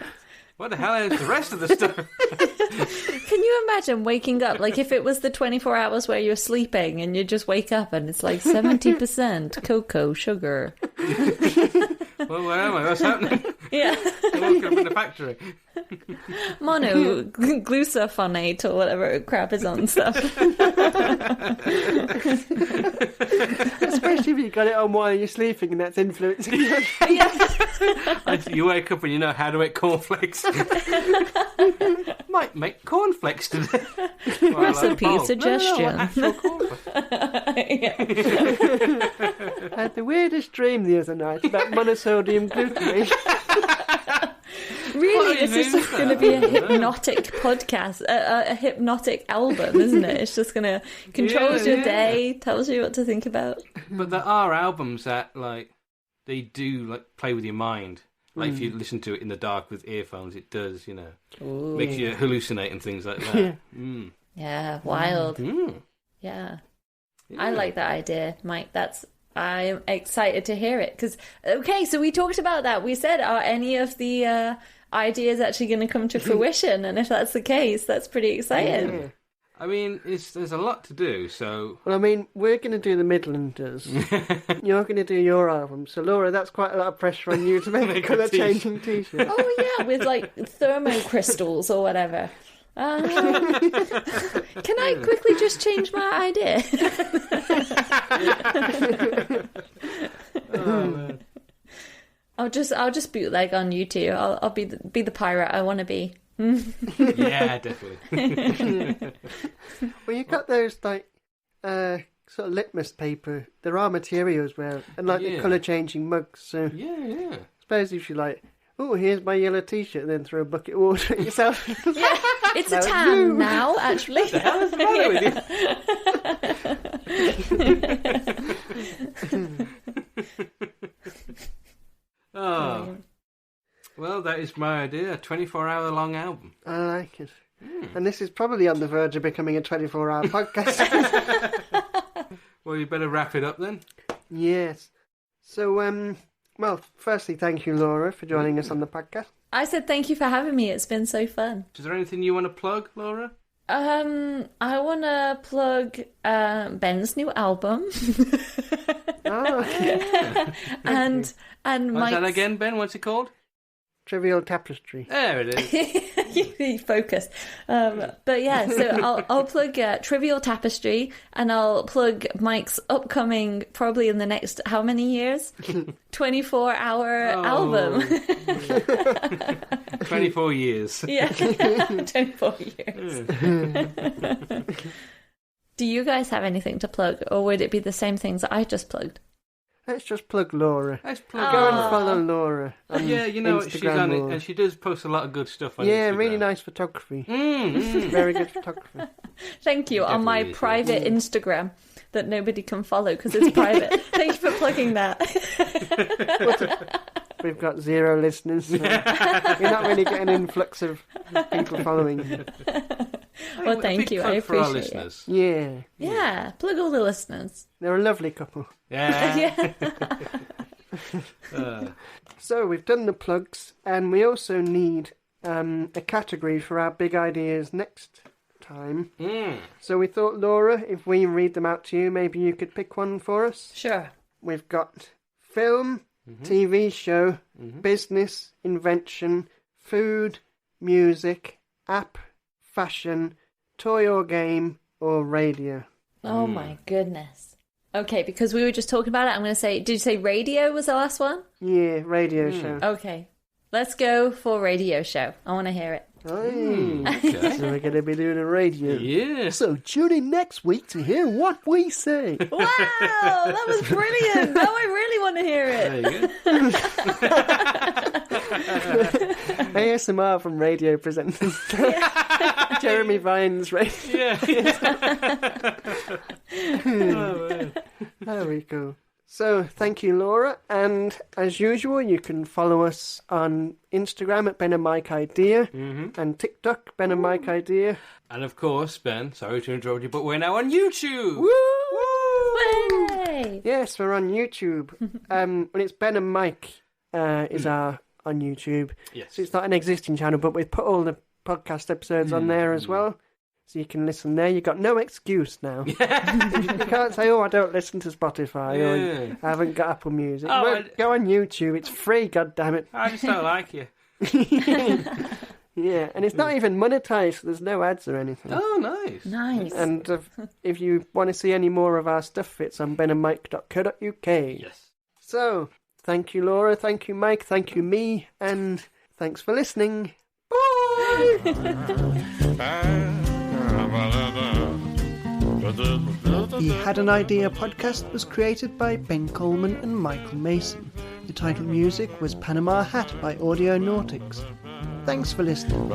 What the hell is the rest of the stuff? Can you imagine waking up, like if it was the 24 hours where you're sleeping and you just wake up and it's like 70% cocoa sugar. Well, where am I? What's happening? Yeah. I'm walking up in the factory. Monoglufosinate or whatever crap is on stuff. Especially if you got it on while you're sleeping and that's influencing you. You wake up and you know how to make cornflakes. Might make cornflakes today. Recipe suggestion. No, actual cornflakes. I had the weirdest dream the other night about monosodium glutamate. Really, this is just going to be a hypnotic podcast, a hypnotic album, isn't it? It's just going to controls your day, tells you what to think about. But there are albums that, like, they do, like, play with your mind. Like, if you listen to it in the dark with earphones, it does, makes you hallucinate and things like that. Yeah, wild. Yeah. I like that idea, Mike. I'm excited to hear it. Because, okay, so we talked about that. We said, are any of the ideas actually going to come to fruition? And if that's the case, that's pretty exciting. Yeah. I mean, there's a lot to do, so... Well, I mean, we're going to do the Midlanders. You're going to do your album. So, Laura, that's quite a lot of pressure on you to make a colour-changing T-shirt. Oh, yeah, with, like, thermocrystals or whatever. Can I quickly just change my idea? Oh, man. I'll just bootleg on YouTube. I'll be the pirate I want to be. Yeah, definitely. Well, you got those like sort of litmus paper. There are materials where, and like the colour changing mugs. So yeah. Suppose if you like, oh, here's my yellow T-shirt, and then throw a bucket of water at yourself. Yeah, it's a tan now, actually. What the hell is the matter with you? Oh. Well, that is my idea, a 24-hour long album. I like it. And this is probably on the verge of becoming a 24-hour podcast. Well, you better wrap it up then. Yes. So, well, firstly, thank you, Laura, for joining us on the podcast. I said thank you for having me. It's been so fun. Is there anything you want to plug, Laura? I want to plug Ben's new album. Oh, yeah. and What's that again, Ben? What's it called? Trivial Tapestry. There it is. You focus. But yeah, so I'll plug Trivial Tapestry, and I'll plug Mike's upcoming, probably in the next, how many years? 24-hour album. 24 years. Yeah, 24 years. Do you guys have anything to plug, or would it be the same things that I just plugged? Let's just plug Laura. Let's plug Go and follow Laura. Yeah, you know, she's on it, and she does post a lot of good stuff on Instagram. Yeah, really nice photography. Very good photography. Thank you. On my private Instagram that nobody can follow because it's private. Thank you for plugging that. We've got 0 listeners, so you're not really getting an influx of people following you. Well, thank you. I for our appreciate it. listeners. Yeah. Yeah, plug all the listeners. They're a lovely couple. Yeah. So we've done the plugs, and we also need a category for our big ideas next time. So we thought, Laura, if we read them out to you, maybe you could pick one for us. Sure. We've got film, TV show, business, invention, food, music, app, fashion, toy or game, or radio. Oh my goodness. Okay, because we were just talking about it, I'm going to say, did you say radio was the last one? Yeah, radio show. Okay. Let's go for radio show. I want to hear it. Okay. So we're going to be doing a radio. Yeah. So tune in next week to hear what we say. Wow, that was brilliant. Now I really want to hear it. There you go. ASMR from radio presenters. Jeremy Vine's radio. Yeah. Oh, man. Very cool. So, thank you, Laura. And as usual, you can follow us on Instagram at Ben and Mike Idea and TikTok, Ben and Mike Idea. And of course, Ben, sorry to interrupt you, but we're now on YouTube. Woo! Yay! Yes, we're on YouTube. When it's Ben and Mike is our on YouTube. Yes. So it's not an existing channel, but we've put all the podcast episodes on there as well. So you can listen there. You've got no excuse now. You can't say, I don't listen to Spotify or I haven't got Apple Music. Go on YouTube. It's free, goddammit. I just don't like you. Yeah, and it's not even monetized, so there's no ads or anything. Oh, nice. Nice. And if you want to see any more of our stuff, it's on benandmike.co.uk. Yes. So, thank you, Laura. Thank you, Mike. Thank you, me. And thanks for listening. Bye! The Had an Idea podcast was created by Ben Coleman and Michael Mason. The title music was Panama Hat by Audio Nautics. Thanks for listening.